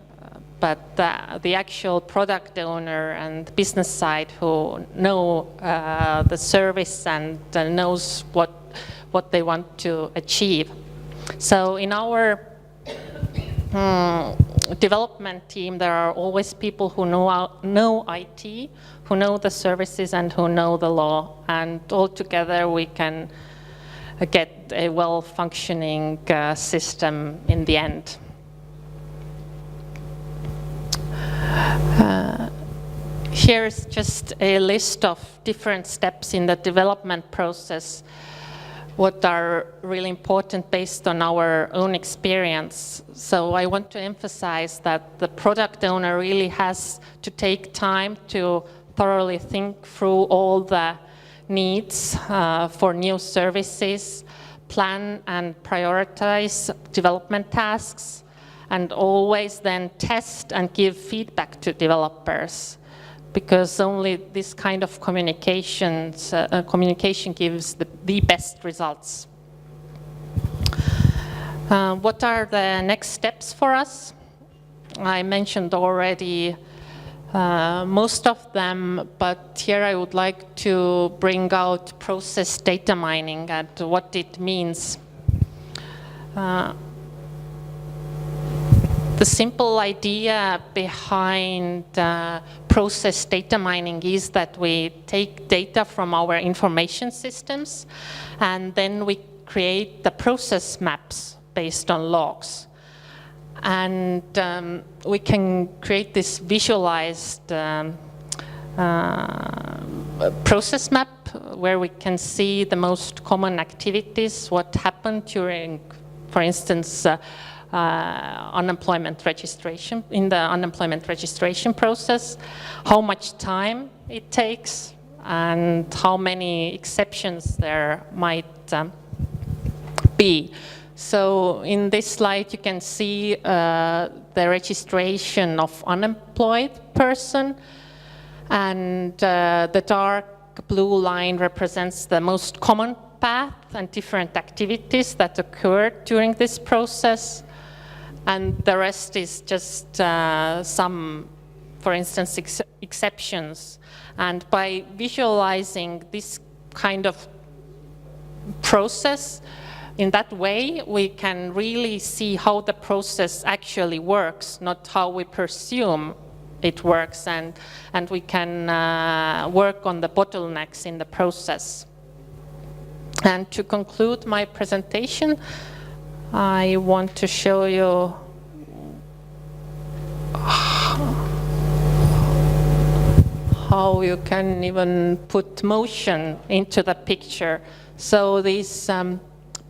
but the actual product owner and business side who know the service and knows what they want to achieve. So in our development team, there are always people who know IT, who know the services and who know the law, and all together we can get a well-functioning system in the end. Here is just a list of different steps in the development process, what are really important based on our own experience. So I want to emphasize that the product owner really has to take time to thoroughly think through all the needs for new services, plan and prioritize development tasks, and always then test and give feedback to developers, because only this kind of communication gives the best results. What are the next steps for us? I mentioned already most of them, but here I would like to bring out process data mining and what it means. The simple idea behind process data mining is that we take data from our information systems and then we create the process maps based on logs. And we can create this visualized process map where we can see the most common activities, what happened during, for instance, unemployment registration, in the unemployment registration process, how much time it takes, and how many exceptions there might be. So in this slide you can see the registration of unemployed person, and the dark blue line represents the most common path and different activities that occurred during this process. And the rest is just some, for instance, exceptions. And by visualizing this kind of process, in that way, we can really see how the process actually works, not how we presume it works, and we can work on the bottlenecks in the process. And to conclude my presentation, I want to show you how you can even put motion into the picture. So these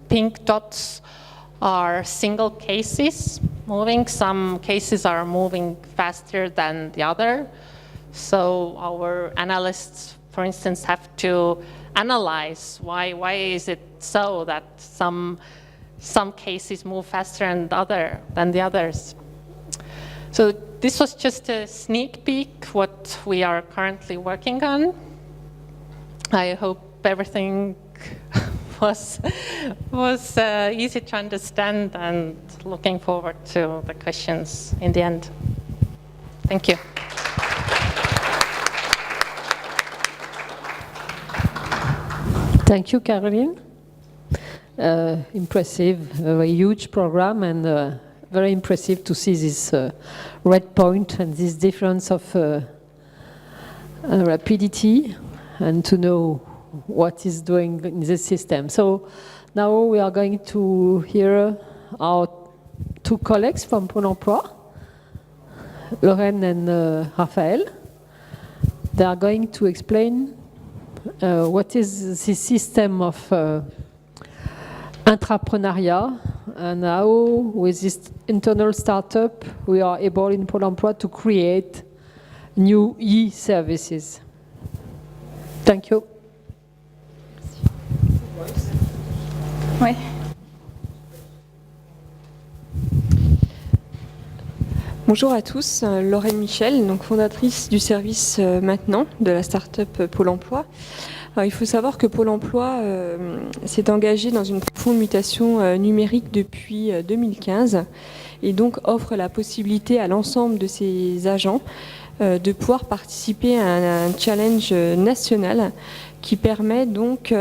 pink dots are single cases moving. Some cases are moving faster than the other. So our analysts, for instance, have to analyze why is it so that some cases move faster than the others. So this was just a sneak peek what we are currently working on. I hope everything was easy to understand, and looking forward to the questions in the end. Thank you. Thank you, Caroline. Impressive, a huge program, and very impressive to see this red point and this difference of rapidity, and to know what is doing in this system. So now we are going to hear our two colleagues from Pôle emploi, Lorraine and Raphaël. They are going to explain what is the system of entrepreneuriat, and how with this internal startup we are able in Pôle emploi to create new e-services. Thank you. Oui. Bonjour à tous, Lorraine Michel, donc fondatrice du service maintenant de la start-up Pôle emploi. Alors, il faut savoir que Pôle emploi s'est engagé dans une profonde mutation numérique depuis 2015 et donc offre la possibilité à l'ensemble de ses agents de pouvoir participer à un challenge national qui permet donc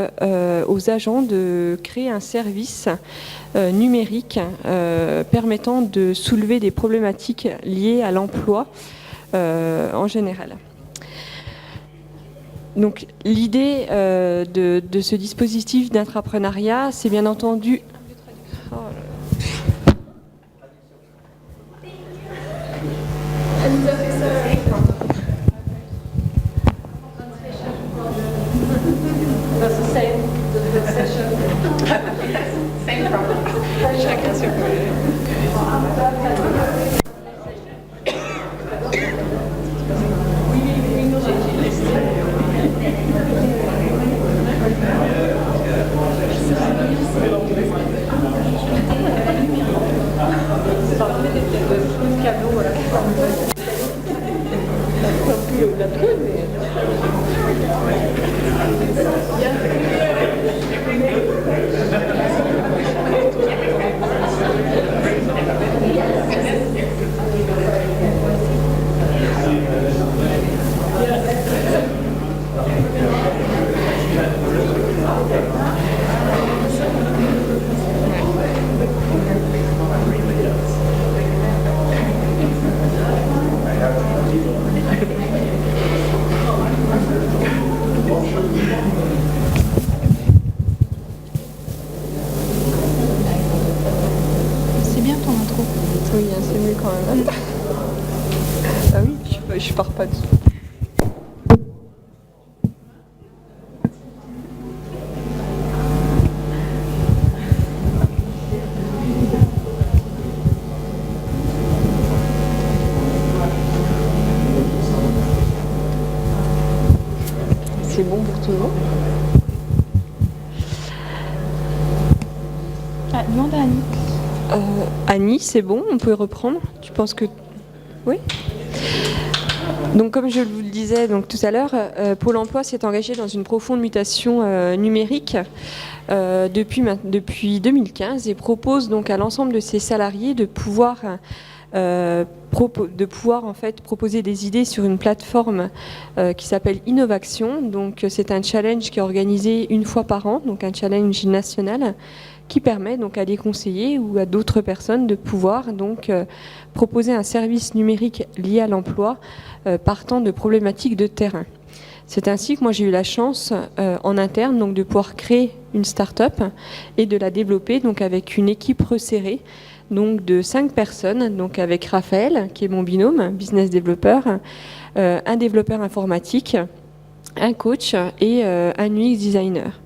aux agents de créer un service numérique permettant de soulever des problématiques liées à l'emploi en général. Donc l'idée de ce dispositif d'intrapreneuriat, c'est bien entendu... C'est bien ton intro. Oui, c'est mieux quand même. Ah oui, je pars pas dessus. C'est bon pour tout le monde? Ah, demande à Annie. Annie, c'est bon, on peut reprendre. Tu penses que... Oui. Donc comme je vous le disais donc, tout à l'heure, Pôle emploi s'est engagé dans une profonde mutation numérique depuis 2015 et propose donc à l'ensemble de ses salariés de pouvoir en fait proposer des idées sur une plateforme qui s'appelle Innovation. Donc c'est un challenge qui est organisé une fois par an, donc un challenge national qui permet donc à des conseillers ou à d'autres personnes de pouvoir donc proposer un service numérique lié à l'emploi partant de problématiques de terrain. C'est ainsi que moi j'ai eu la chance en interne donc de pouvoir créer une start-up et de la développer donc avec une équipe resserrée donc de 5 personnes, donc avec Raphaël qui est mon binôme, business développeur, un développeur informatique, un coach et un UX designer.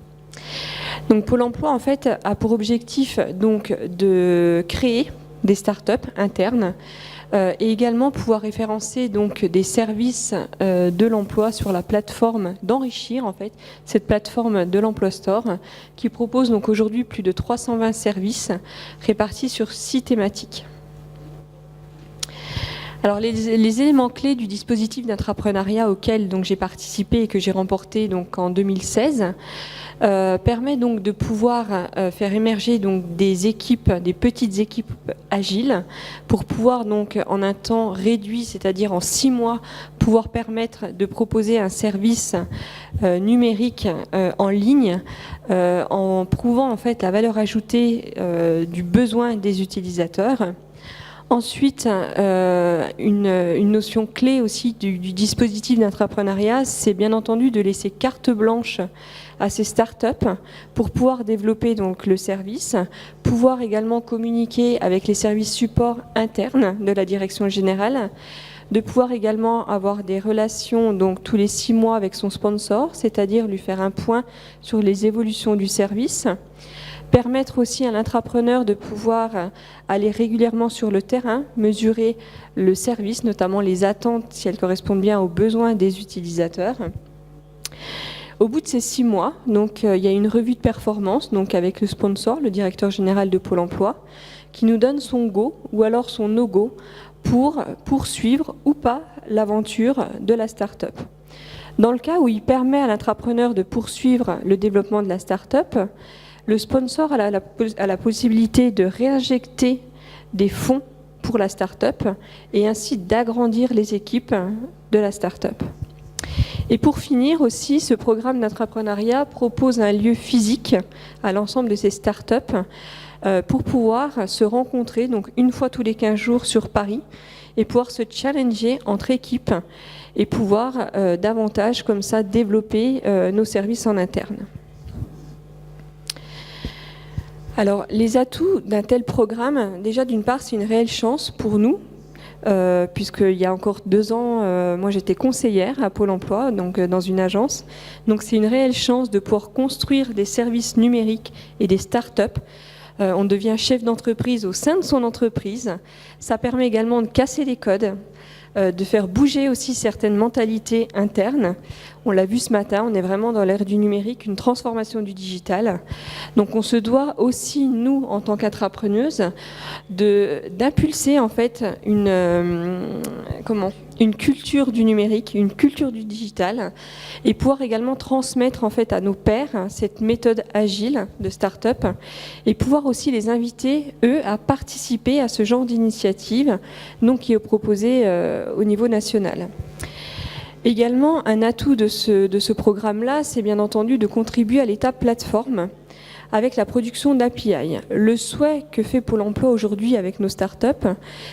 Donc Pôle emploi en fait a pour objectif donc de créer des startups internes et également pouvoir référencer donc des services de l'emploi sur la plateforme, d'enrichir en fait cette plateforme de l'Emploi Store qui propose donc aujourd'hui plus de 320 services répartis sur 6 thématiques. Alors les éléments clés du dispositif d'intrapreneuriat auquel donc j'ai participé et que j'ai remporté donc en 2016 permet donc de pouvoir faire émerger donc des équipes, des petites équipes agiles pour pouvoir donc en un temps réduit, c'est-à-dire en 6 mois, pouvoir permettre de proposer un service numérique en ligne en prouvant en fait la valeur ajoutée du besoin des utilisateurs. Ensuite, une notion clé aussi du dispositif d'intrapreneuriat, c'est bien entendu de laisser carte blanche à ces startups pour pouvoir développer donc le service, pouvoir également communiquer avec les services support internes de la direction générale, de pouvoir également avoir des relations donc tous les 6 mois avec son sponsor, c'est-à-dire lui faire un point sur les évolutions du service. Permettre aussi à l'intrapreneur de pouvoir aller régulièrement sur le terrain, mesurer le service, notamment les attentes, si elles correspondent bien aux besoins des utilisateurs. Au bout de ces 6 mois, donc, il y a une revue de performance donc, avec le sponsor, le directeur général de Pôle emploi, qui nous donne son go ou alors son no-go pour poursuivre ou pas l'aventure de la start-up. Dans le cas où il permet à l'entrepreneur de poursuivre le développement de la start-up, le sponsor a la possibilité de réinjecter des fonds pour la start-up et ainsi d'agrandir les équipes de la start-up. Et pour finir aussi, ce programme d'entrepreneuriat propose un lieu physique à l'ensemble de ces start-up pour pouvoir se rencontrer donc une fois tous les 15 jours sur Paris et pouvoir se challenger entre équipes et pouvoir davantage comme ça développer nos services en interne. Alors, les atouts d'un tel programme, déjà d'une part, c'est une réelle chance pour nous, puisqu'il y a encore 2 ans, moi j'étais conseillère à Pôle emploi, donc dans une agence. Donc c'est une réelle chance de pouvoir construire des services numériques et des start-up. On devient chef d'entreprise au sein de son entreprise. Ça permet également de casser les codes, de faire bouger aussi certaines mentalités internes. On l'a vu ce matin, on est vraiment dans l'ère du numérique, une transformation du digital. Donc on se doit aussi, nous, en tant qu'intrapreneuses, d'impulser en fait une culture du numérique, une culture du digital, et pouvoir également transmettre en fait à nos pairs cette méthode agile de start-up, et pouvoir aussi les inviter, eux, à participer à ce genre d'initiative, donc qui est proposée au niveau national. Également, un atout de ce programme-là, c'est bien entendu de contribuer à l'étape plateforme avec la production d'API. Le souhait que fait Pôle emploi aujourd'hui avec nos startups,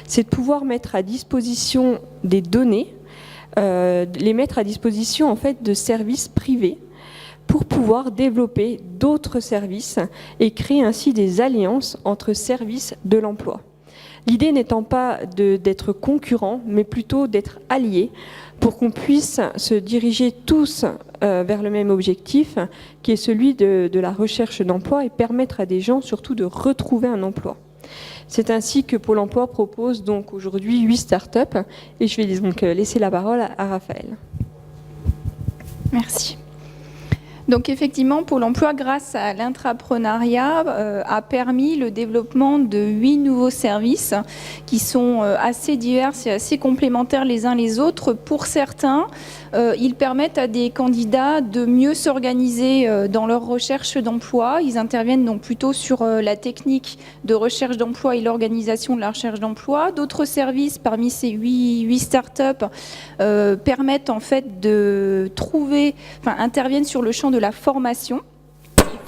c'est de pouvoir mettre à disposition des données, les mettre à disposition en fait de services privés pour pouvoir développer d'autres services et créer ainsi des alliances entre services de l'emploi. L'idée n'étant pas d'être concurrents, mais plutôt d'être alliés pour qu'on puisse se diriger tous vers le même objectif, qui est celui de la recherche d'emploi et permettre à des gens surtout de retrouver un emploi. C'est ainsi que Pôle emploi propose donc aujourd'hui 8 startups et je vais donc laisser la parole à Raphaël. Merci. Donc effectivement, Pôle emploi, grâce à l'intrapreneuriat, a permis le développement de 8 nouveaux services qui sont assez divers et assez complémentaires les uns les autres. Pour certains, ils permettent à des candidats de mieux s'organiser dans leur recherche d'emploi. Ils interviennent donc plutôt sur la technique de recherche d'emploi et l'organisation de la recherche d'emploi. D'autres services, parmi ces 8 startups, permettent en fait de trouver, interviennent sur le champ de la formation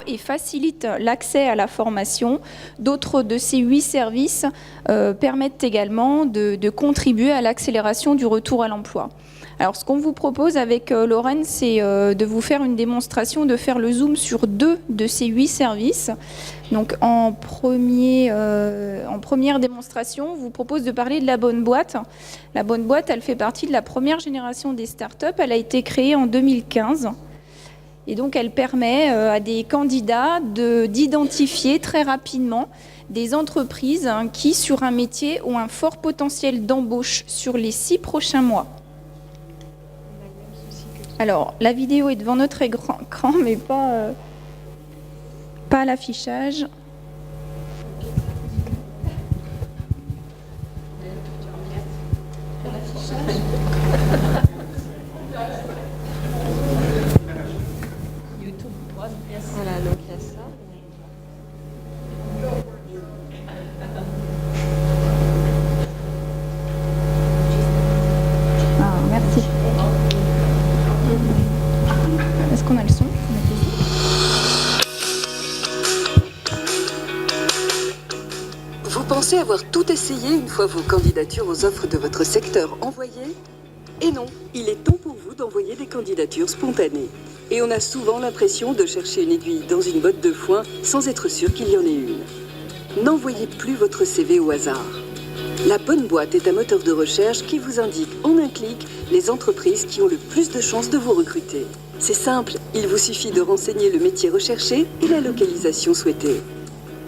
et facilitent l'accès à la formation. D'autres de ces 8 services permettent également de contribuer à l'accélération du retour à l'emploi. Alors, ce qu'on vous propose avec Lorraine, c'est de vous faire une démonstration, de faire le zoom sur 2 de ces 8 services. Donc, en première démonstration, on vous propose de parler de la bonne boîte. La bonne boîte, elle fait partie de la première génération des startups. Elle a été créée en 2015. Et donc, elle permet à des candidats d'identifier très rapidement des entreprises qui, sur un métier, ont un fort potentiel d'embauche sur les 6 prochains mois. Alors, la vidéo est devant notre écran, mais pas à l'affichage. Voilà, donc il y a ça. Ah, merci. Est-ce qu'on a le son ? Vous pensez avoir tout essayé une fois vos candidatures aux offres de votre secteur envoyées ? Et non, il est temps pour vous d'envoyer des candidatures spontanées. Et on a souvent l'impression de chercher une aiguille dans une botte de foin sans être sûr qu'il y en ait une. N'envoyez plus votre CV au hasard. La bonne boîte est un moteur de recherche qui vous indique en un clic les entreprises qui ont le plus de chances de vous recruter. C'est simple, il vous suffit de renseigner le métier recherché et la localisation souhaitée.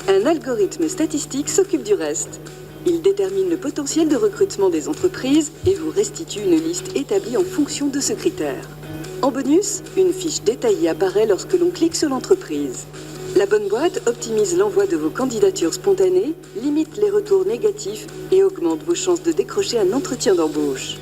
Un algorithme statistique s'occupe du reste. Il détermine le potentiel de recrutement des entreprises et vous restitue une liste établie en fonction de ce critère. En bonus, une fiche détaillée apparaît lorsque l'on clique sur l'entreprise. La bonne boîte optimise l'envoi de vos candidatures spontanées, limite les retours négatifs et augmente vos chances de décrocher un entretien d'embauche.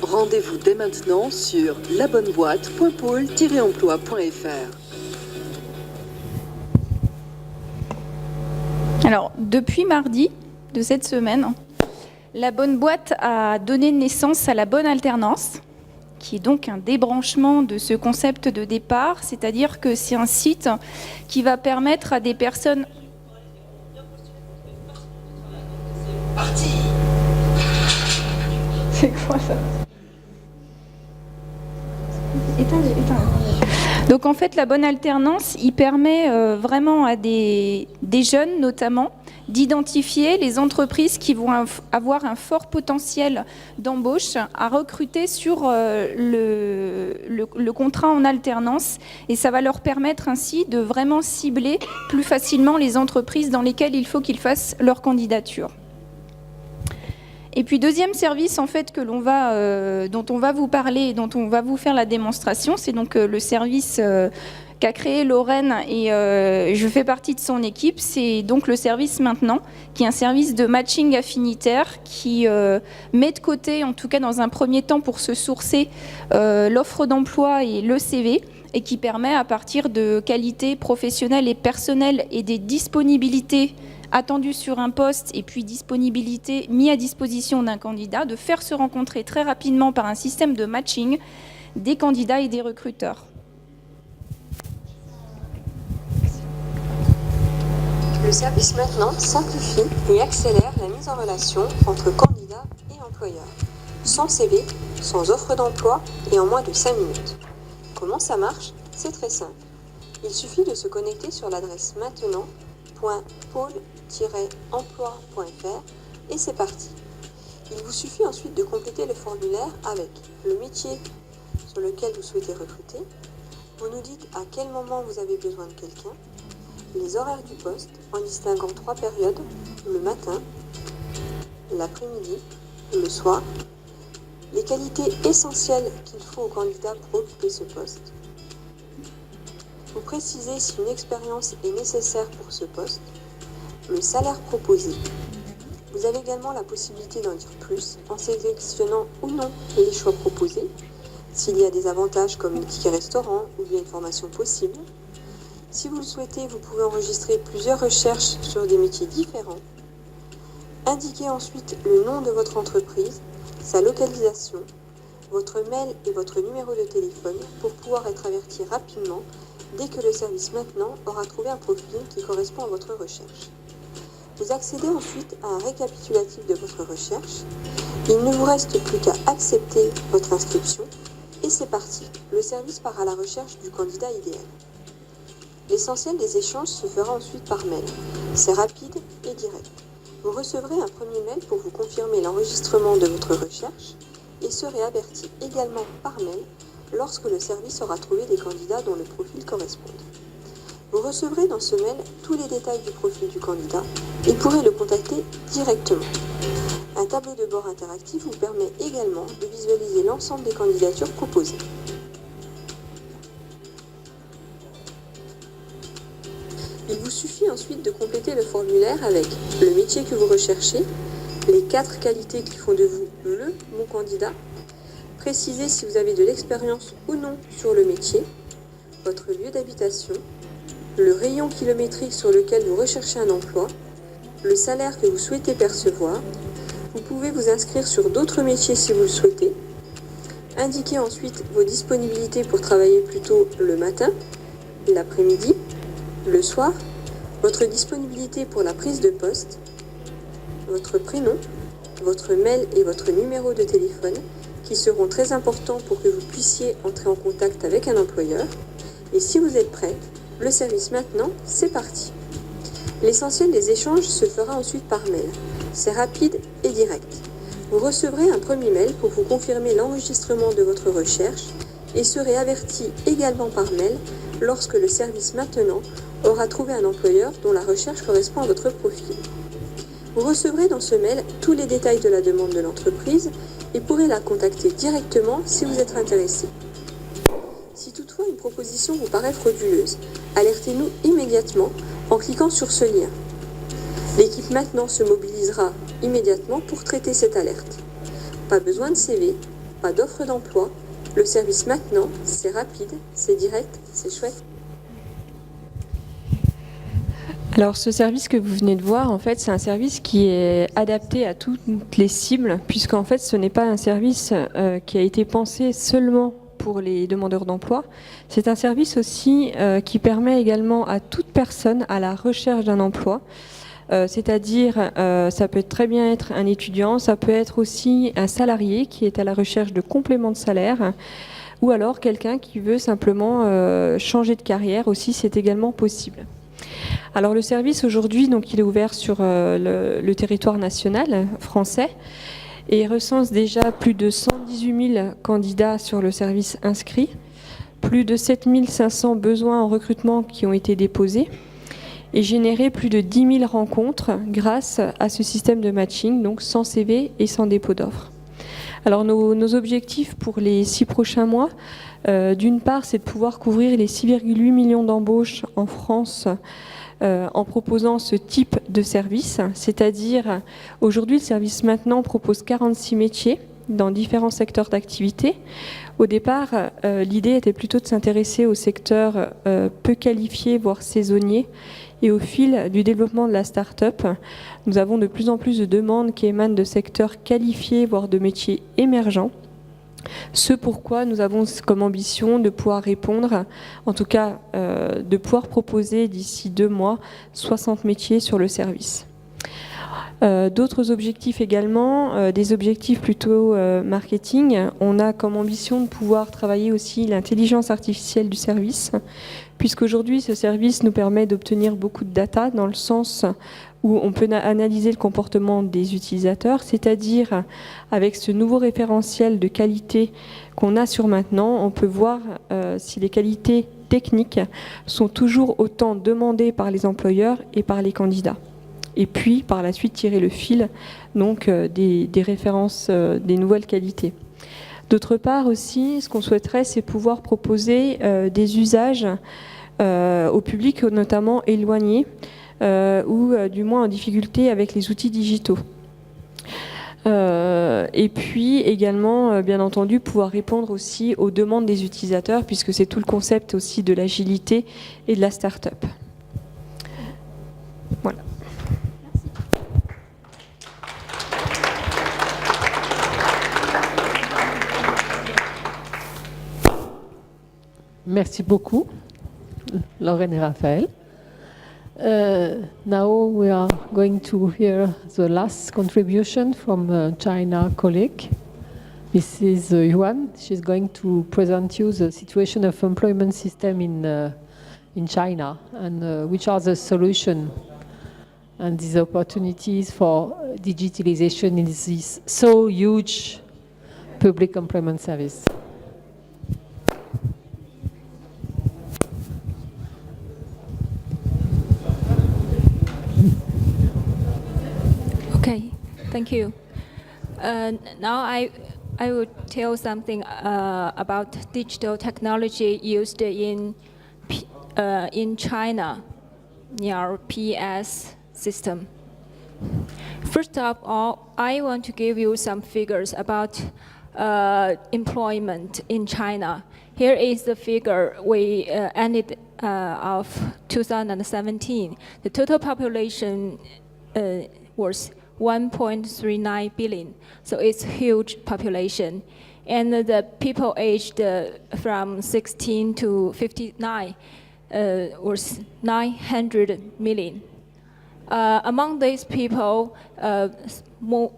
Rendez-vous dès maintenant sur labonneboîte.pôle-emploi.fr. Alors, depuis mardi de cette semaine, la bonne boîte a donné naissance à la bonne alternance, qui est donc un débranchement de ce concept de départ, c'est-à-dire que c'est un site qui va permettre à des personnes... C'est quoi ça? Éteins. Donc en fait, la bonne alternance, il permet vraiment à des jeunes notamment d'identifier les entreprises qui vont avoir un fort potentiel d'embauche à recruter sur le contrat en alternance, et ça va leur permettre ainsi de vraiment cibler plus facilement les entreprises dans lesquelles il faut qu'ils fassent leur candidature. Et puis deuxième service en fait que dont on va vous parler et dont on va vous faire la démonstration, c'est donc le service qu'a créé Lorraine et je fais partie de son équipe. C'est donc le service Maintenant, qui est un service de matching affinitaire qui met de côté, en tout cas dans un premier temps pour se sourcer, l'offre d'emploi et le CV, et qui permet à partir de qualités professionnelles et personnelles et des disponibilités attendues sur un poste et puis disponibilité mis à disposition d'un candidat, de faire se rencontrer très rapidement par un système de matching des candidats et des recruteurs. Le service Maintenant simplifie et accélère la mise en relation entre candidats et employeurs, sans CV, sans offre d'emploi et en moins de 5 minutes. Comment ça marche? C'est très simple. Il suffit de se connecter sur l'adresse maintenant.pôle-emploi.fr et c'est parti. Il vous suffit ensuite de compléter le formulaire avec le métier sur lequel vous souhaitez recruter. Vous nous dites à quel moment vous avez besoin de quelqu'un, les horaires du poste en distinguant 3 périodes, le matin, l'après-midi, le soir, les qualités essentielles qu'il faut au candidat pour occuper ce poste. Vous précisez si une expérience est nécessaire pour ce poste, le salaire proposé. Vous avez également la possibilité d'en dire plus en sélectionnant ou non les choix proposés, s'il y a des avantages comme le ticket restaurant ou bien une formation possible. Si vous le souhaitez, vous pouvez enregistrer plusieurs recherches sur des métiers différents. Indiquez ensuite le nom de votre entreprise, sa localisation, votre mail et votre numéro de téléphone pour pouvoir être averti rapidement dès que le service Maintenant aura trouvé un profil qui correspond à votre recherche. Vous accédez ensuite à un récapitulatif de votre recherche. Il ne vous reste plus qu'à accepter votre inscription et c'est parti. Le service part à la recherche du candidat idéal. L'essentiel des échanges se fera ensuite par mail. C'est rapide et direct. Vous recevrez un premier mail pour vous confirmer l'enregistrement de votre recherche et serez averti également par mail lorsque le service aura trouvé des candidats dont le profil correspond. Vous recevrez dans ce mail tous les détails du profil du candidat et pourrez le contacter directement. Un tableau de bord interactif vous permet également de visualiser l'ensemble des candidatures proposées. Il vous suffit ensuite de compléter le formulaire avec le métier que vous recherchez, les 4 qualités qui font de vous le bon candidat, préciser si vous avez de l'expérience ou non sur le métier, votre lieu d'habitation, le rayon kilométrique sur lequel vous recherchez un emploi, le salaire que vous souhaitez percevoir. Vous pouvez vous inscrire sur d'autres métiers si vous le souhaitez. Indiquez ensuite vos disponibilités pour travailler plutôt le matin, l'après-midi, le soir, votre disponibilité pour la prise de poste, votre prénom, votre mail et votre numéro de téléphone qui seront très importants pour que vous puissiez entrer en contact avec un employeur. Et si vous êtes prêt, le service Maintenant, c'est parti. L'essentiel des échanges se fera ensuite par mail. C'est rapide et direct. Vous recevrez un premier mail pour vous confirmer l'enregistrement de votre recherche et serez averti également par mail lorsque le service Maintenant aura trouvé un employeur dont la recherche correspond à votre profil. Vous recevrez dans ce mail tous les détails de la demande de l'entreprise et pourrez la contacter directement si vous êtes intéressé. Si toutefois une proposition vous paraît frauduleuse, alertez-nous immédiatement en cliquant sur ce lien. L'équipe maintenant se mobilisera immédiatement pour traiter cette alerte. Pas besoin de CV, pas d'offre d'emploi. Le service maintenant, c'est rapide, c'est direct, c'est chouette. Alors ce service que vous venez de voir, en fait, c'est un service qui est adapté à toutes les cibles, puisqu'en fait, ce n'est pas un service qui a été pensé seulement pour les demandeurs d'emploi. C'est un service aussi qui permet également à toute personne à la recherche d'un emploi. C'est-à-dire, ça peut très bien être un étudiant, ça peut être aussi un salarié qui est à la recherche de compléments de salaire, ou alors quelqu'un qui veut simplement changer de carrière aussi, c'est également possible. Alors le service aujourd'hui, donc il est ouvert sur le territoire national français et recense déjà plus de 118 000 candidats sur le service inscrit, plus de 7 500 besoins en recrutement qui ont été déposés et généré plus de 10 000 rencontres grâce à ce système de matching, donc sans CV et sans dépôt d'offres. Alors nos objectifs pour les 6 prochains mois, d'une part, c'est de pouvoir couvrir les 6,8 millions d'embauches en France en proposant ce type de service, c'est-à-dire aujourd'hui le service maintenant propose 46 métiers dans différents secteurs d'activité. Au départ, l'idée était plutôt de s'intéresser aux secteurs peu qualifiés, voire saisonniers. Et au fil du développement de la start-up, nous avons de plus en plus de demandes qui émanent de secteurs qualifiés, voire de métiers émergents. Ce pourquoi nous avons comme ambition de pouvoir répondre, en tout cas de pouvoir proposer d'ici 2 mois 60 métiers sur le service. D'autres objectifs également, des objectifs plutôt marketing. On a comme ambition de pouvoir travailler aussi l'intelligence artificielle du service, puisqu'aujourd'hui ce service nous permet d'obtenir beaucoup de data dans le sens où on peut analyser le comportement des utilisateurs, c'est-à-dire avec ce nouveau référentiel de qualité qu'on a sur maintenant, on peut voir si les qualités techniques sont toujours autant demandées par les employeurs et par les candidats. Et puis par la suite tirer le fil donc des références des nouvelles qualités. D'autre part aussi, ce qu'on souhaiterait, c'est pouvoir proposer des usages au public notamment éloigné ou du moins en difficulté avec les outils digitaux. Et puis également, bien entendu, pouvoir répondre aussi aux demandes des utilisateurs, puisque c'est tout le concept aussi de l'agilité et de la start-up. Voilà. Merci beaucoup, Lorraine et Raphaël. Now we are going to hear the last contribution from a China colleague, Mrs. Yuan. She's going to present you the situation of employment system in China and which are the solutions and these opportunities for digitalization in this so huge public employment service. Okay, thank you. Now I will tell something about digital technology used in China, in our PS system. First of all, I want to give you some figures about employment in China. Here is the figure we ended of 2017. The total population was 1.39 billion, so it's a huge population. And the people aged from 16 to 59 was 900 million. Among these people, more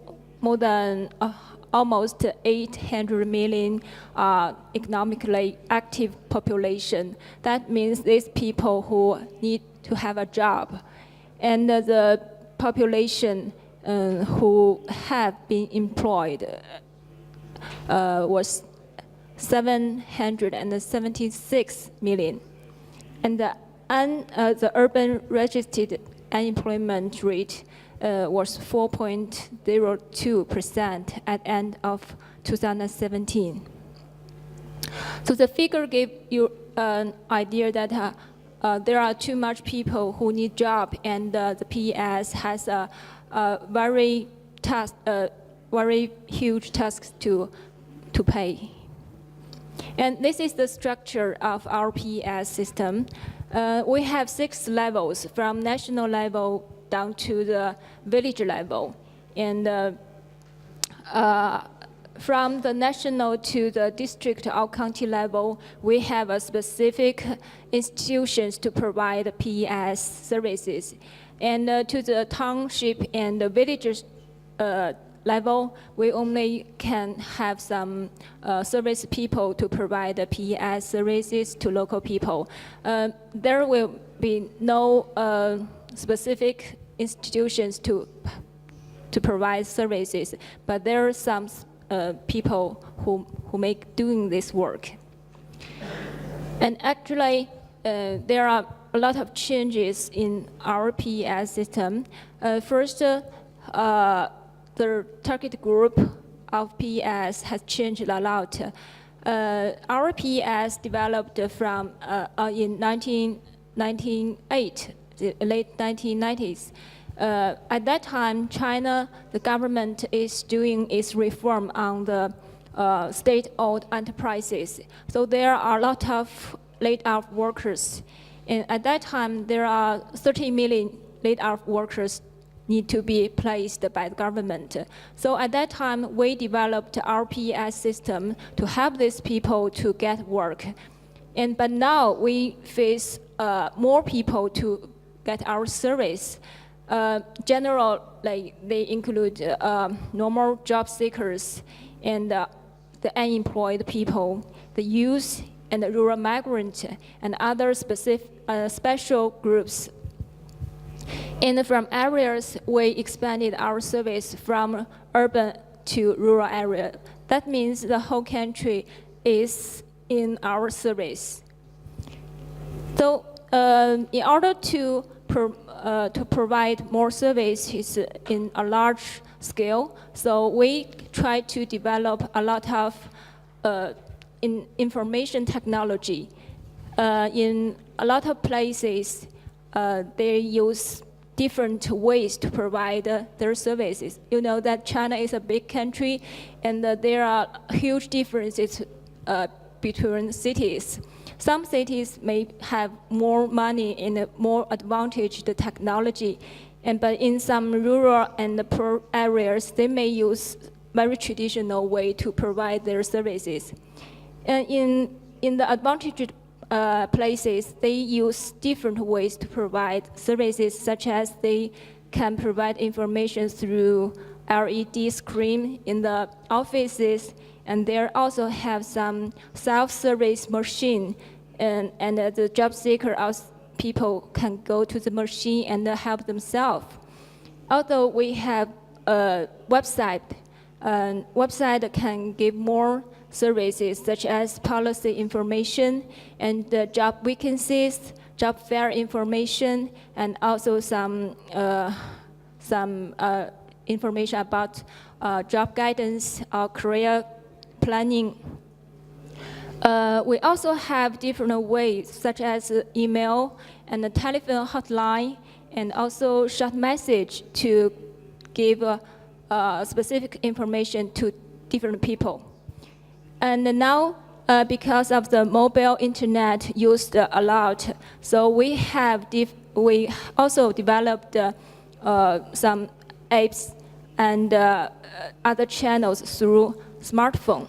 than almost 800 million are economically active population. That means these people who need to have a job. And the population who have been employed was 776 million. And the urban registered unemployment rate was 4.02% at end of 2017. So the figure gave you an idea that there are too much people who need job, and the PES has a very huge task to pay. And this is the structure of our PES system. We have 6 levels, from national level down to the village level. And from the national to the district or county level, we have a specific institutions to provide PES services. And to the township and the villages level, we only can have some service people to provide the PES services to local people. There will be no specific institutions to provide services, but there are some people who make doing this work. And actually, there are a lot of changes in our PES system. First, the target group of PES has changed a lot. Our PES developed from in 1998, the late 1990s. At that time, China, the government is doing its reform on the state-owned enterprises. So there are a lot of laid-off workers. And at that time, there are 30 million laid-off workers need to be placed by the government. So at that time, we developed our PES system to help these people to get work. But now we face more people to get our service. Generally, they include normal job seekers and the unemployed people, the youth and the rural migrants, and other special groups. And from areas, we expanded our service from urban to rural area. That means the whole country is in our service. So in order to provide more services in a large scale, so we try to develop a lot of information technology. In a lot of places, they use different ways to provide their services. You know that China is a big country, and there are huge differences between cities. Some cities may have more money and more advantaged technology, but in some rural and poor areas, they may use very traditional way to provide their services. And in the advantaged places, they use different ways to provide services, such as they can provide information through LED screen in the offices, and they also have some self-service machine, and the job seeker people can go to the machine and help themselves. Although we have a website can give more services such as policy information and job vacancies, job fair information, and also some information about job guidance or career planning. We also have different ways such as email and a telephone hotline, and also short message to give specific information to different people. And now, because of the mobile internet used a lot, so we also developed some apps and other channels through smartphone.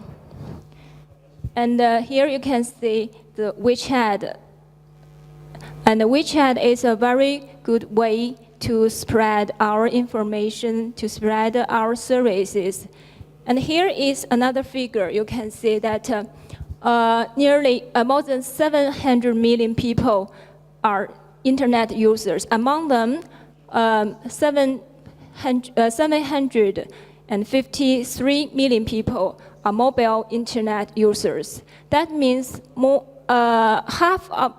And here you can see the WeChat. And the WeChat is a very good way to spread our information, to spread our services. And here is another figure. You can see that nearly more than 700 million people are internet users. Among them, 753 million people are mobile internet users. That means half of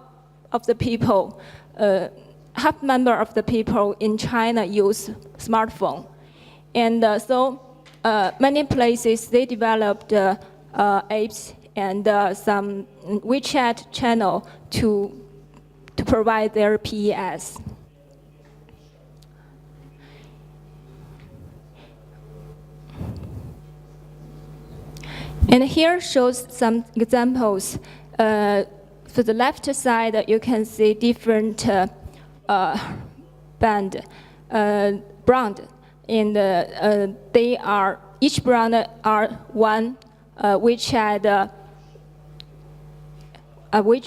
the people, half number of the people in China use smartphone. And so many places, they developed apps and some WeChat channel to provide their PES. And here shows some examples. For the left side, you can see different brand, and they are each brand are one WeChat,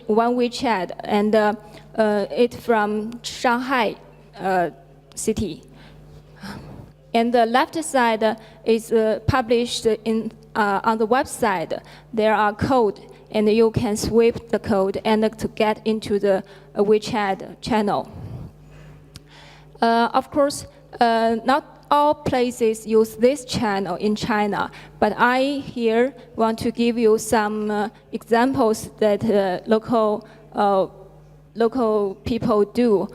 one WeChat, and it's from Shanghai city. And the left side is published in on the website. There are code, and you can sweep the code and to get into the WeChat channel. Of course, not all places use this channel in China, but I here want to give you some examples that local people do.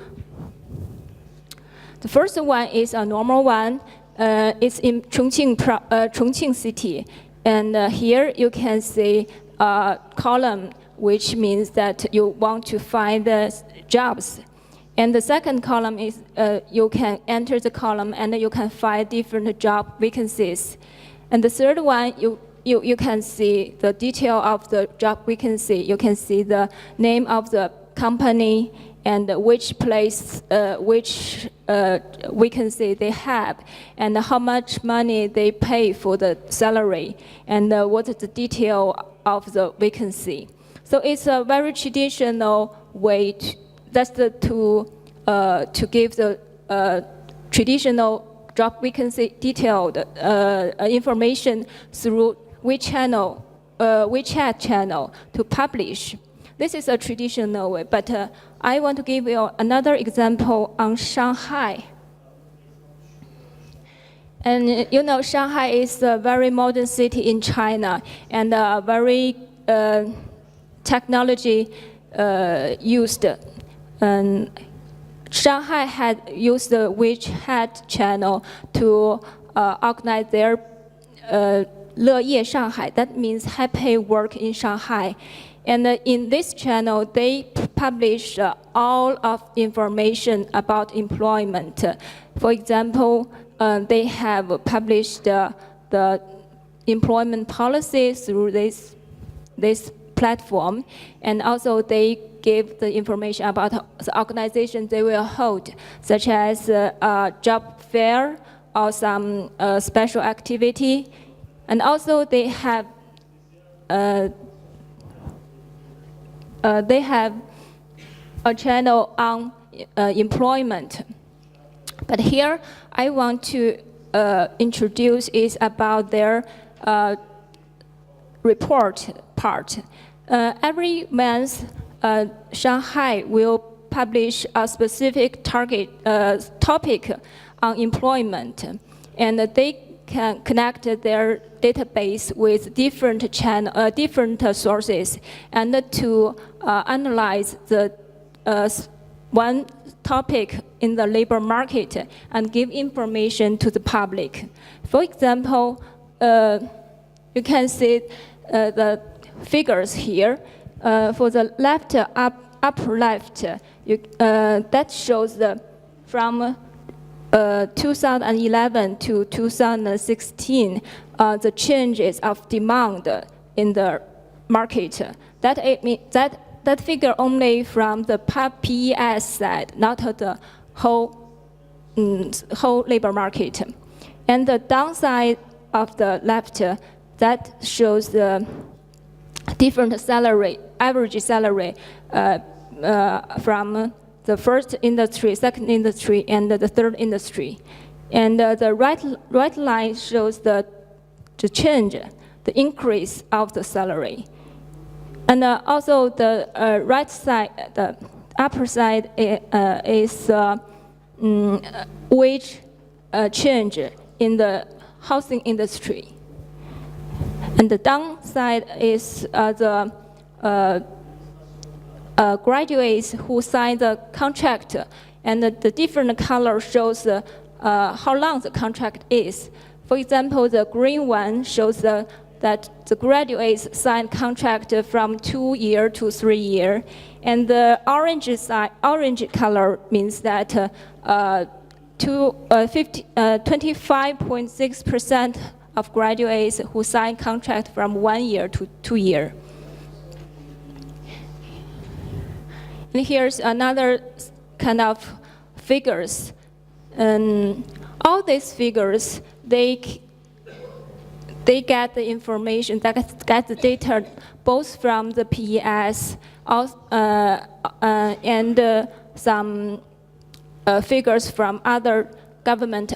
The first one is a normal one. It's in Chongqing city, and here you can see a column, which means that you want to find the jobs. And the second column is you can enter the column and you can find different job vacancies. And the third one, you can see the detail of the job vacancy. You can see the name of the company and which place, which vacancy they have, and how much money they pay for the salary, and what is the detail of the vacancy. So it's a very traditional way to give the traditional job vacancy detailed information through WeChat channel to publish. This is a traditional way, but I want to give you another example on Shanghai. And you know, Shanghai is a very modern city in China, and very technology used. And Shanghai had used the WeChat channel to organize their 乐业上海, that means happy work in Shanghai. And in this channel, they publish all of information about employment. For example, they have published the employment policy through this platform, and also they give the information about the organization they will hold, such as a job fair or some special activity. And also they have a channel on employment. But here I want to introduce is about their report part. Every month, Shanghai will publish a specific topic on employment, and they can connect their database with different sources, and to analyze the one topic in the labor market and give information to the public. For example, you can see the figures here. For the left, upper left, that shows from 2011 to 2016, the changes of demand in the market. That figure only from the PES side, not the whole labor market. And the downside of the left, that shows the different salary, average salary from the first industry, second industry, and the third industry. And the right line shows the change, the increase of the salary. And also the right side, the upper side is wage change in the housing industry. And the downside is the graduates who signed the contract, and the different color shows how long the contract is. For example, the green one shows the that the graduates sign contract from 2 year to 3 year, and the orange color means that 25.6% of graduates who sign contract from 1 year to 2 year. And here's another kind of figures. And all these figures, they get the information, they get the data both from the PES and some figures from other government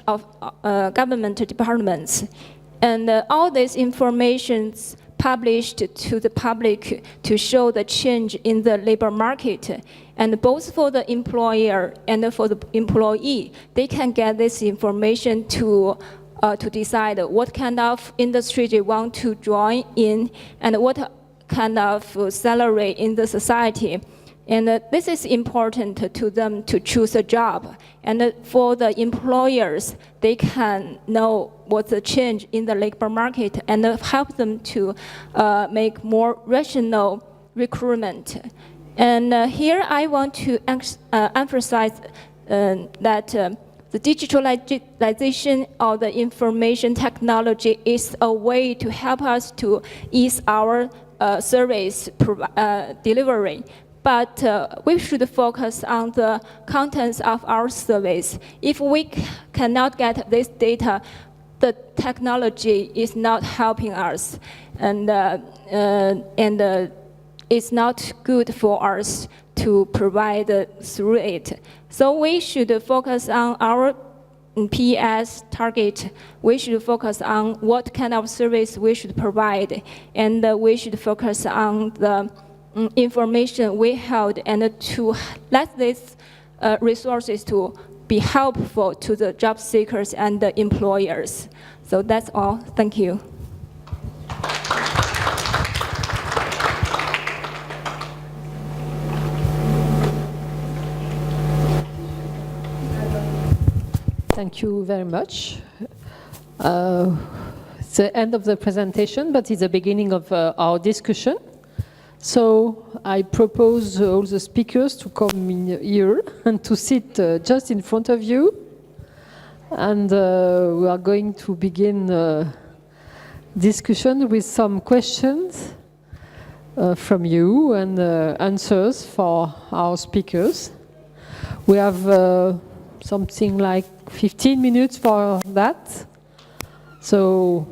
departments. And all this information published to the public to show the change in the labor market. And both for the employer and for the employee, they can get this information to decide what kind of industry they want to join in and what kind of salary in the society. And this is important to them to choose a job. And for the employers, they can know what's the change in the labor market and help them to make more rational recruitment. And here I want to emphasize that the digitalization of the information technology is a way to help us to ease our service delivery. But we should focus on the contents of our service. If we cannot get this data, the technology is not helping us, and it's not good for us to provide through it. So we should focus on our PES target. We should focus on what kind of service we should provide, and we should focus on the information we held and to let these resources to be helpful to the job seekers and the employers. So that's all. Thank you. Thank you very much. It's the end of the presentation, but it's the beginning of our discussion. So I propose all the speakers to come in here and to sit just in front of you. And we are going to begin discussion with some questions from you and answers for our speakers. We have something like 15 minutes for that. So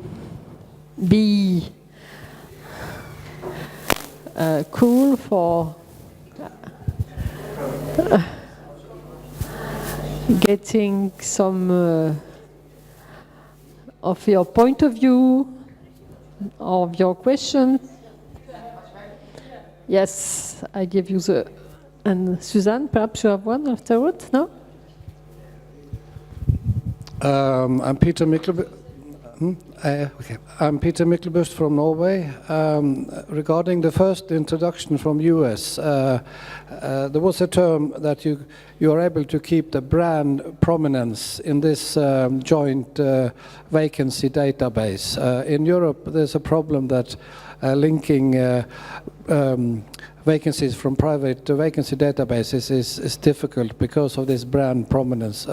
be cool for getting some of your point of view, of your question. Yes, I give you the... And Suzanne, perhaps you have one afterwards, no? I'm Peter Myklebust. I'm Peter Myklebust from Norway. Regarding the first introduction from US, there was a term that you are able to keep the brand prominence in this joint vacancy database. In Europe, there's a problem that linking vacancies from private vacancy databases is difficult because of this brand prominence.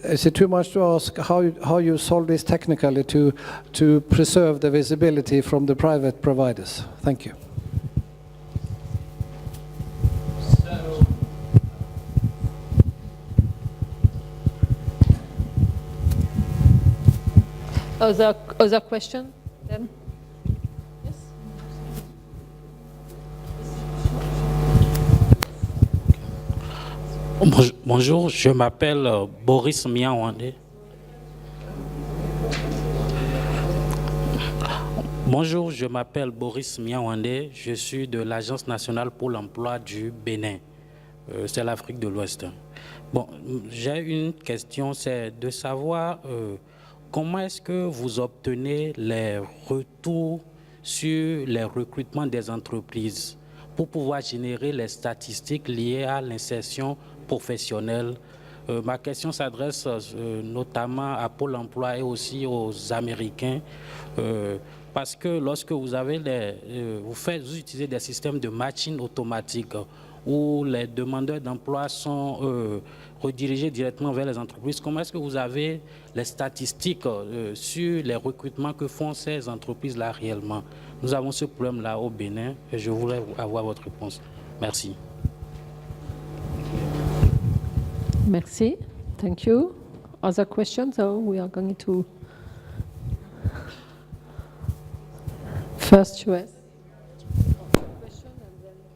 Is it too much to ask how you solve this technically to preserve the visibility from the private providers? Thank you. Other question then? Yes. Bonjour, je m'appelle Boris Miawande. Bonjour, je m'appelle Boris Miawande. Je suis de l'Agence nationale pour l'emploi du Bénin. C'est l'Afrique de l'Ouest. Bon, j'ai une question, c'est de savoir comment est-ce que vous obtenez les retours sur les recrutements des entreprises pour pouvoir générer les statistiques liées à l'insertion professionnelle. Ma question s'adresse notamment à Pôle emploi et aussi aux Américains. Parce que lorsque vous avez vous utilisez des systèmes de matching automatique où les demandeurs d'emploi sont redirigés directement vers les entreprises, comment est-ce que vous avez les statistiques sur les recrutements que font ces entreprises-là réellement? Nous avons ce problème-là au Bénin et je voudrais avoir votre réponse. Merci. Merci. Thank you. Other questions? So we are going to first US.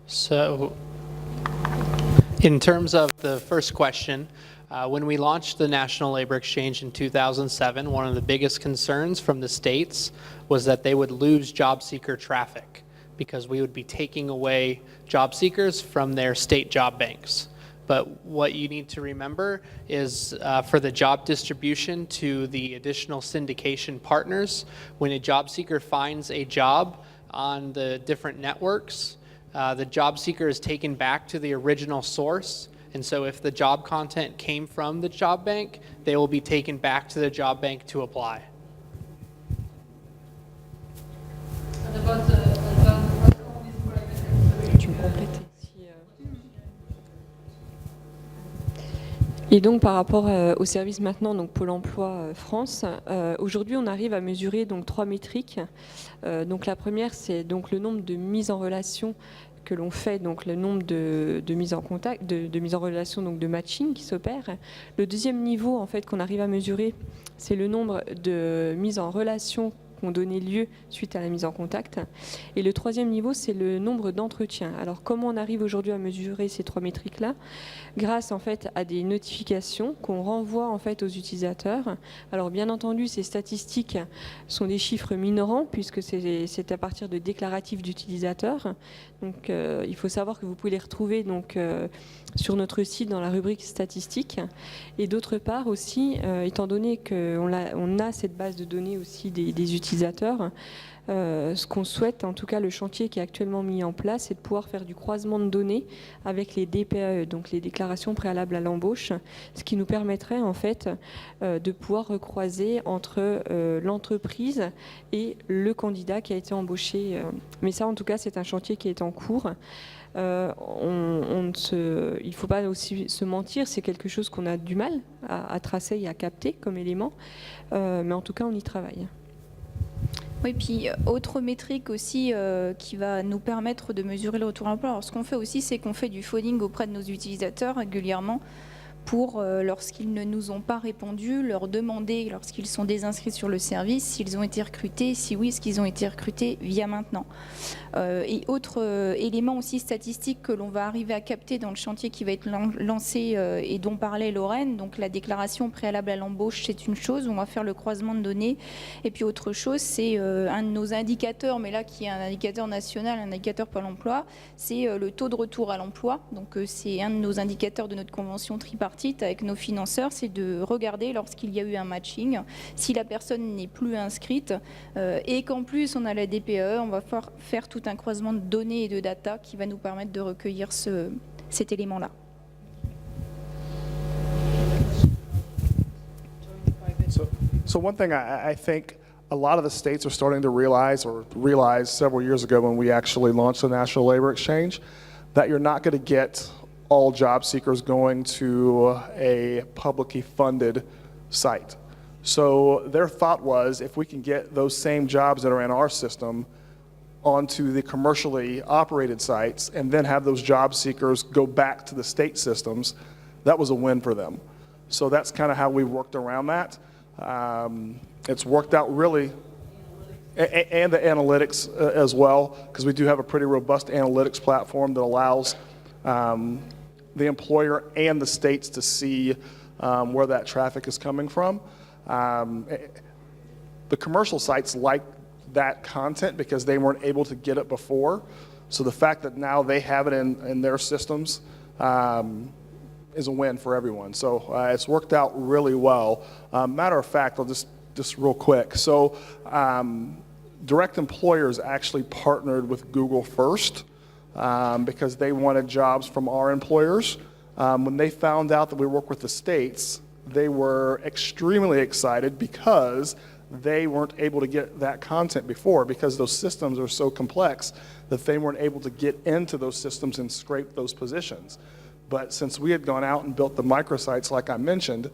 So, in terms of the first question, when we launched the National Labor Exchange in 2007, one of the biggest concerns from the states was that they would lose job seeker traffic because we would be taking away job seekers from their state job banks. But what you need to remember is for the job distribution to the additional syndication partners, when a job seeker finds a job on the different networks, the job seeker is taken back to the original source. And so if the job content came from the job bank, they will be taken back to the job bank to apply. Et donc par rapport au service maintenant, donc Pôle Emploi France, aujourd'hui on arrive à mesurer donc 3 métriques. Donc la première c'est donc le nombre de mises en relation que l'on fait, donc le nombre de mises en contact, de mises en relation, donc de matching qui s'opère. Le deuxième niveau en fait qu'on arrive à mesurer, c'est le nombre de mises en relation qui ont donné lieu suite à la mise en contact. Et le troisième niveau, c'est le nombre d'entretiens. Alors comment on arrive aujourd'hui à mesurer ces 3 métriques-là? Grâce en fait à des notifications qu'on renvoie en fait aux utilisateurs. Alors bien entendu, ces statistiques sont des chiffres minorants puisque c'est à partir de déclaratifs d'utilisateurs. Donc il faut savoir que vous pouvez les retrouver donc sur notre site dans la rubrique statistiques. Et d'autre part aussi, étant donné qu'on a cette base de données aussi des utilisateurs, ce qu'on souhaite, en tout cas le chantier qui est actuellement mis en place, c'est de pouvoir faire du croisement de données avec les DPAE, donc les déclarations préalables à l'embauche, ce qui nous permettrait en fait de pouvoir recroiser entre l'entreprise et le candidat qui a été embauché. Mais ça, en tout cas, c'est un chantier qui est en cours. Il ne faut pas aussi se mentir, c'est quelque chose qu'on a du mal à tracer et à capter comme élément, mais en tout cas, on y travaille. Oui, puis autre métrique aussi qui va nous permettre de mesurer le retour à l'emploi. Alors ce qu'on fait aussi, c'est qu'on fait du phoning auprès de nos utilisateurs régulièrement pour, lorsqu'ils ne nous ont pas répondu, leur demander, lorsqu'ils sont désinscrits sur le service, s'ils ont été recrutés, si oui, est-ce qu'ils ont été recrutés via maintenant. Et autre élément aussi statistique que l'on va arriver à capter dans le chantier qui va être lancé et dont parlait Lorraine, donc la déclaration préalable à l'embauche, c'est une chose, on va faire le croisement de données. Et puis autre chose, c'est un de nos indicateurs, mais là qui est un indicateur national, un indicateur Pôle emploi, c'est le taux de retour à l'emploi. Donc c'est un de nos indicateurs de notre convention tripartite avec nos financeurs, c'est de regarder lorsqu'il y a eu un matching, si la personne n'est plus inscrite et qu'en plus on a la DPE, on va faire tout un croisement de données et de data qui va nous permettre de recueillir cet élément-là. So one thing I think a lot of the states are starting to realize several years ago when we actually launched the National Labor Exchange, that you're not going to get all job seekers going to a publicly funded site. So their thought was, if we can get those same jobs that are in our system onto the commercially operated sites and then have those job seekers go back to the state systems, that was a win for them. So that's kind of how we worked around that. It's worked out really, and the analytics as well, because we do have a pretty robust analytics platform that allows the employer and the states to see where that traffic is coming from. The commercial sites like that content because they weren't able to get it before. So the fact that now they have it in their systems is a win for everyone. So it's worked out really well. Matter of fact, I'll just real quick. So direct employers actually partnered with Google first because they wanted jobs from our employers. When they found out that we work with the states, they were extremely excited because they weren't able to get that content before because those systems are so complex that they weren't able to get into those systems and scrape those positions. But since we had gone out and built the microsites like I mentioned,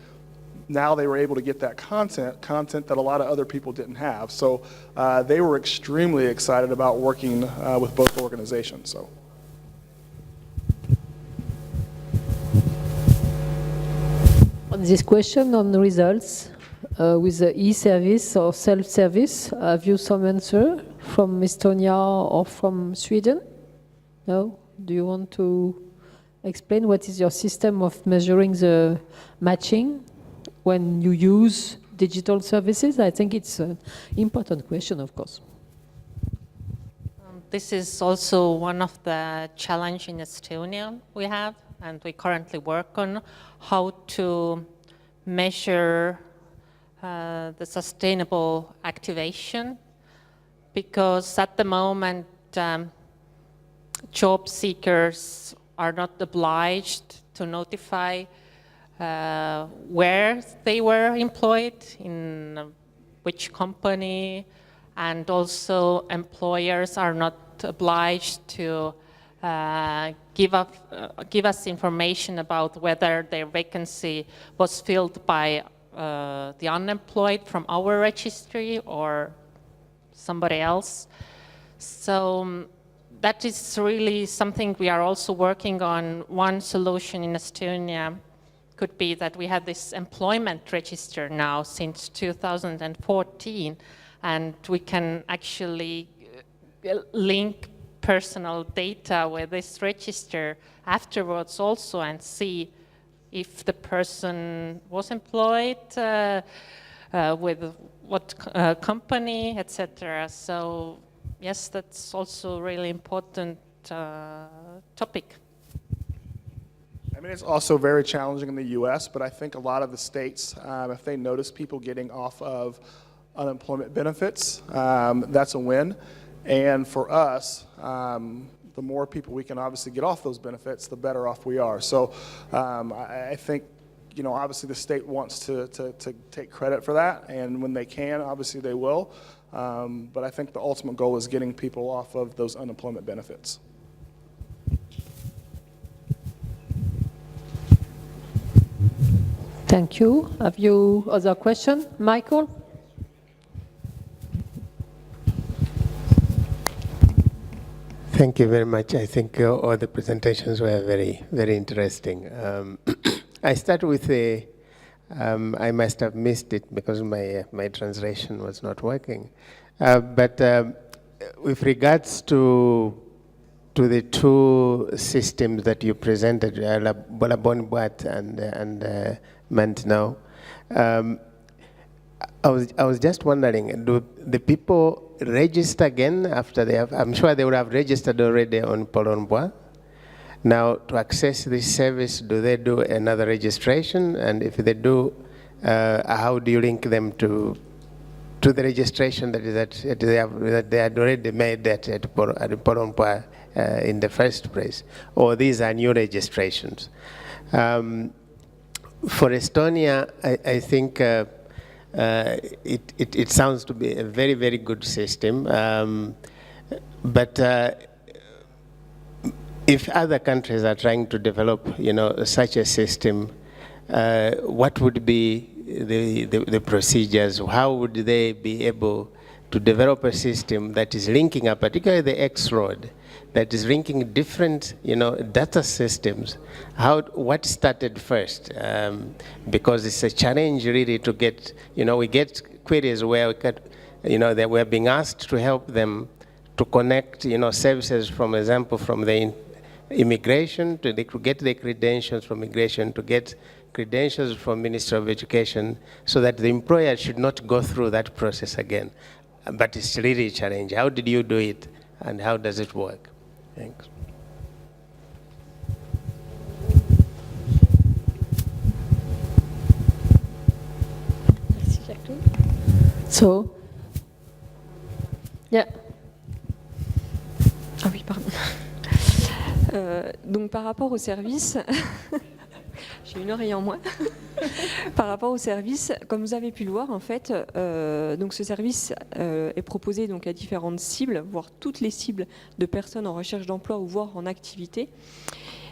now they were able to get that content that a lot of other people didn't have. So they were extremely excited about working with both organizations. So. On this question on the results with the e-service or self-service, have you some answer from Estonia or from Sweden? No? Do you want to explain what is your system of measuring the matching when you use digital services? I think it's an important question, of course. This is also one of the challenges in Estonia we have, and we currently work on how to measure the sustainable activation, because at the moment job seekers are not obliged to notify where they were employed, in which company, and also employers are not obliged to give us information about whether their vacancy was filled by the unemployed from our registry or somebody else. So that is really something we are also working on. One solution in Estonia could be that we have this employment register now since 2014, and we can actually link personal data with this register afterwards also and see if the person was employed, with what company, etc. So yes, that's also a really important topic. I mean, it's also very challenging in the US, but I think a lot of the states, if they notice people getting off of unemployment benefits, that's a win. And for us, the more people we can obviously get off those benefits, the better off we are. So I think, you know, obviously the state wants to take credit for that, and when they can, obviously they will. But I think the ultimate goal is getting people off of those unemployment benefits. Thank you. Have you other question, Michael? Thank you very much. I think all the presentations were very, very interesting. I start with a, I must have missed it because my translation was not working. But with regards to the two systems that you presented, Bolabonboat and Maintenant, I was just wondering, do the people register again after they have? I'm sure they would have registered already on Polonbois. Now, to access this service, do they do another registration? And if they do, how do you link them to the registration that they had already made at Polonbois in the first place? Or these are new registrations? For Estonia, I think it sounds to be a very, very good system. But if other countries are trying to develop, you know, such a system, what would be the procedures? How would they be able to develop a system that is linking up, particularly the X-Road, that is linking different, you know, data systems? What started first? Because it's a challenge really to get, you know, we get queries where we get, you know, that we're being asked to help them to connect, you know, services, from example, from the immigration to get the credentials from immigration, to get credentials from Ministry of Education, so that the employer should not go through that process again. But it's really a challenge. How did you do it, and how does it work? Thanks. So, yeah. Ah oui, pardon. Donc par rapport au service, J'ai une oreille en moins. Par rapport au service, comme vous avez pu le voir, en fait, donc ce service est proposé donc à différentes cibles, voire toutes les cibles de personnes en recherche d'emploi ou voire en activité.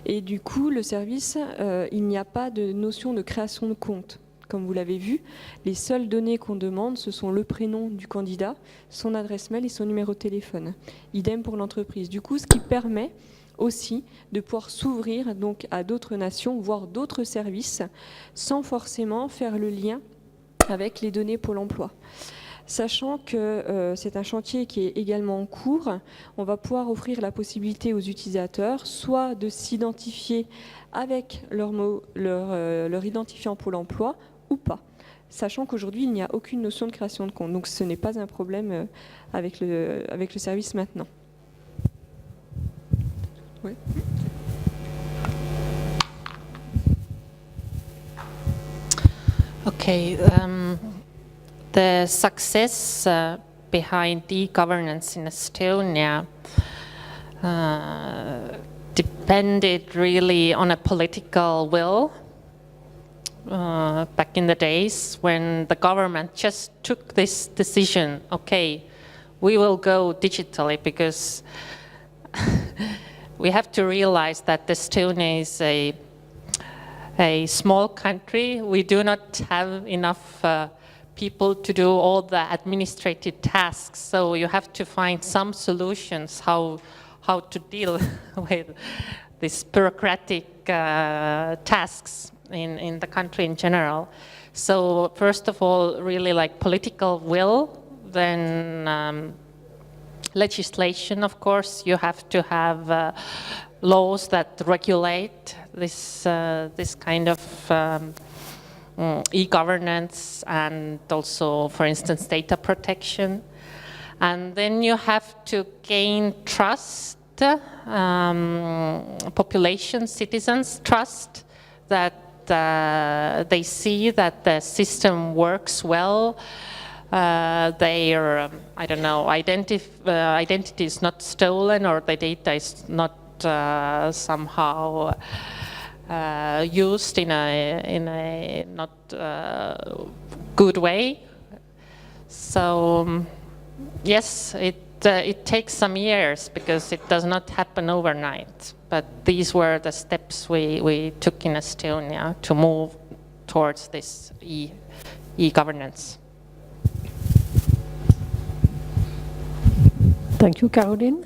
Et du coup, le service, il n'y a pas de notion de création de compte. Comme vous l'avez vu, les seules données qu'on demande, ce sont le prénom du candidat, son adresse mail et son numéro de téléphone. Idem pour l'entreprise. Du coup, ce qui permet aussi de pouvoir s'ouvrir donc à d'autres nations, voire d'autres services, sans forcément faire le lien avec les données Pôle emploi. Sachant que c'est un chantier qui est également en cours, on va pouvoir offrir la possibilité aux utilisateurs soit de s'identifier avec leur identifiant Pôle emploi ou pas. Sachant qu'aujourd'hui, il n'y a aucune notion de création de compte. Donc ce n'est pas un problème avec le service maintenant. Oui. Okay, the success behind e-governance in Estonia depended really on a political will back in the days when the government just took this decision, okay, we will go digitally because we have to realize that Estonia is a small country. We do not have enough people to do all the administrative tasks, so you have to find some solutions how to deal with these bureaucratic tasks in the country in general. So first of all, really like political will, then legislation, of course. You have to have laws that regulate this kind of e-governance and also, for instance, data protection. And then you have to gain trust, population, citizens' trust, that they see that the system works well. Their, I don't know, identity is not stolen or the data is not somehow used in a not good way. So yes, it takes some years because it does not happen overnight. But these were the steps we took in Estonia to move towards this e-governance. Thank you, Caroline.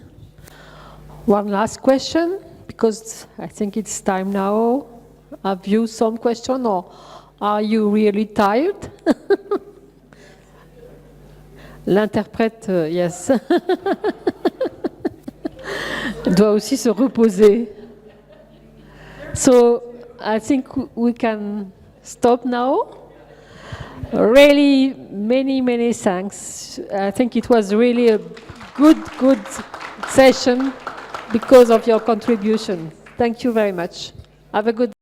One last question, because I think it's time now. Have you some question, or are you really tired? L'interprète, yes. doit aussi se reposer. So I think we can stop now. Really, many thanks. I think it was really a good session because of your contribution. Thank you very much. Have a good day.